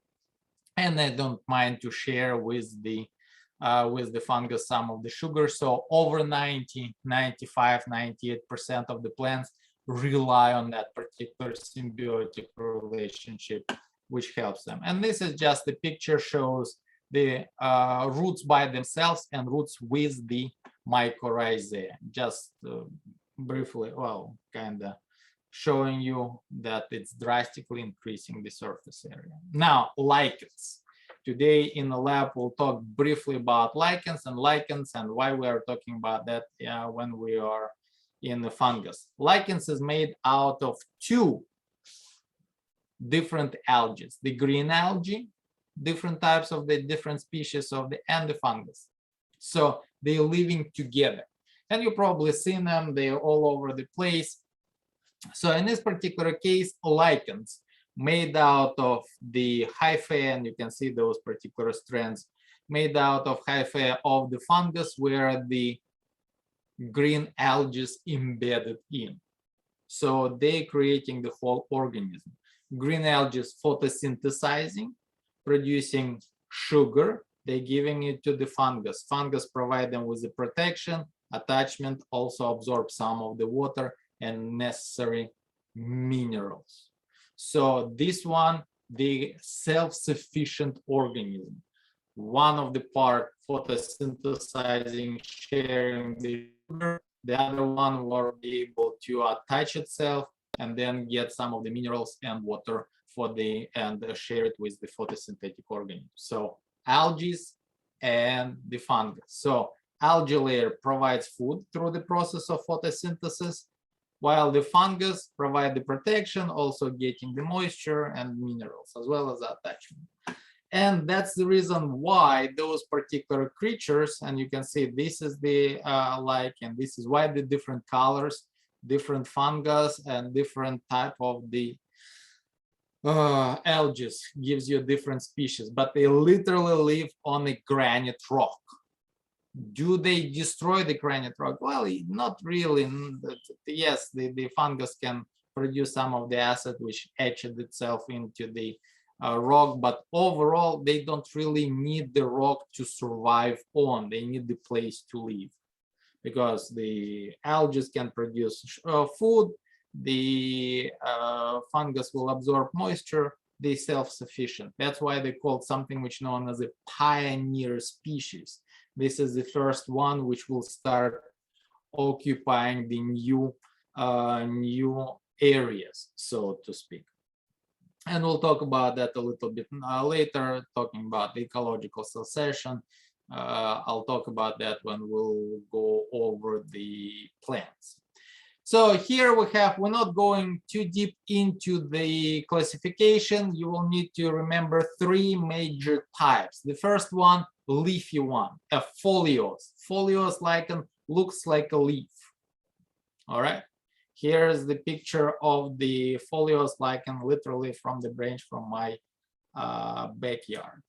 A: And I don't mind to share with the fungus some of the sugar. So over 90, 95, 98% of the plants rely on that particular symbiotic relationship, which helps them. And this is just the picture, shows the roots by themselves and roots with the mycorrhizae. Just briefly, well, kind of showing you that it's drastically increasing the surface area. Now, lichens. Today in the lab, we'll talk briefly about lichens and why we are talking about that when we are in the fungus. Lichens is made out of two different algae, the green algae, different types of the different species of the, and the fungus. So they're living together. And you've probably seen them, they're all over the place. So in this particular case, lichens made out of the hyphae, and you can see those particular strands made out of hyphae of the fungus where the green algae embedded in. So they're creating the whole organism. Green algae photosynthesizing, producing sugar, they're giving it to the fungus. Fungus provide them with the protection, attachment, also absorb some of the water and necessary minerals. So this one, the self-sufficient organism. One of the part photosynthesizing, sharing the sugar, the other one will be able to attach itself and then get some of the minerals and water for the, and share it with the photosynthetic organism. So algae and the fungus. So algae layer provides food through the process of photosynthesis, while the fungus provide the protection, also getting the moisture and minerals as well as attachment. And that's the reason why those particular creatures, and you can see this is the lichen, this is why the different colors, different fungus and different type of the algae gives you different species, but they literally live on a granite rock. Do they destroy the granite rock? Well, not really. Yes, the fungus can produce some of the acid which etched itself into the rock, but overall they don't really need the rock to survive on. They need the place to live, because the algae can produce food, the fungus will absorb moisture, they're self-sufficient. That's why they called something which known as a pioneer species. This is the first one which will start occupying the new areas, so to speak. And we'll talk about that a little bit later, talking about the ecological succession. I'll talk about that when we'll go over the plants. So here we have, we're not going too deep into the classification. You will need to remember three major types. The first one, leafy one, a foliose. Foliose lichen looks like a leaf. All right. Here's the picture of the foliose lichen, literally from the branch from my backyard.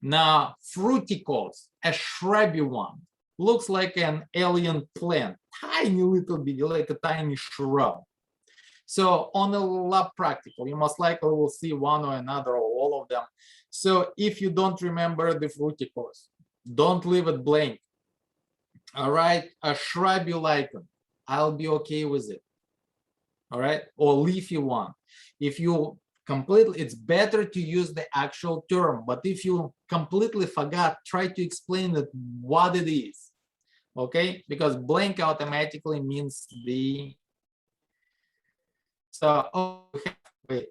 A: Now, fruticose, a shrubby one, looks like an alien plant, tiny little bit, like a tiny shrub. So on a lab practical, you most likely will see one or another or all of them. So if you don't remember the fruticose, don't leave it blank. All right, a shrubby lichen, I'll be okay with it. All right, or leafy one. If you completely, it's better to use the actual term, but if you completely forgot, try to explain it what it is. Okay, because blank automatically means the So, oh, wait,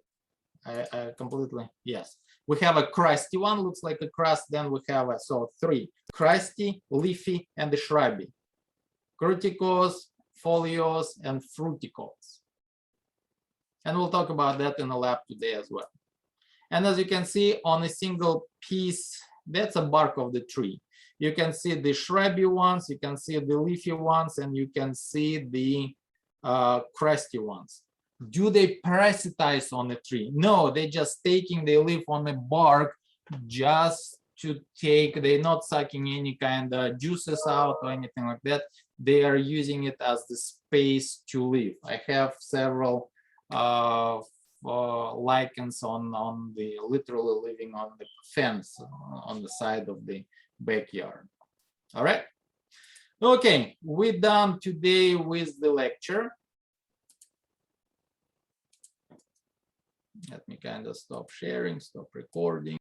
A: I completely, yes. We have a crusty one, looks like a crust. Then we have a, so 3, crusty, leafy, and the shrubby. Criticos, folios, and fruticos. And we'll talk about that in the lab today as well. And as you can see on a single piece, that's a bark of the tree. You can see the shrubby ones, you can see the leafy ones, and you can see the crusty ones. Do they parasitize on the tree? No, they're just taking the leaf on the bark just to take, they're not sucking any kind of juices out or anything like that. They are using it as the space to live. I have several lichens on the literally living on the fence on the side of the backyard. All right. Okay, we're done today with the lecture. Let me kind of stop sharing, stop recording.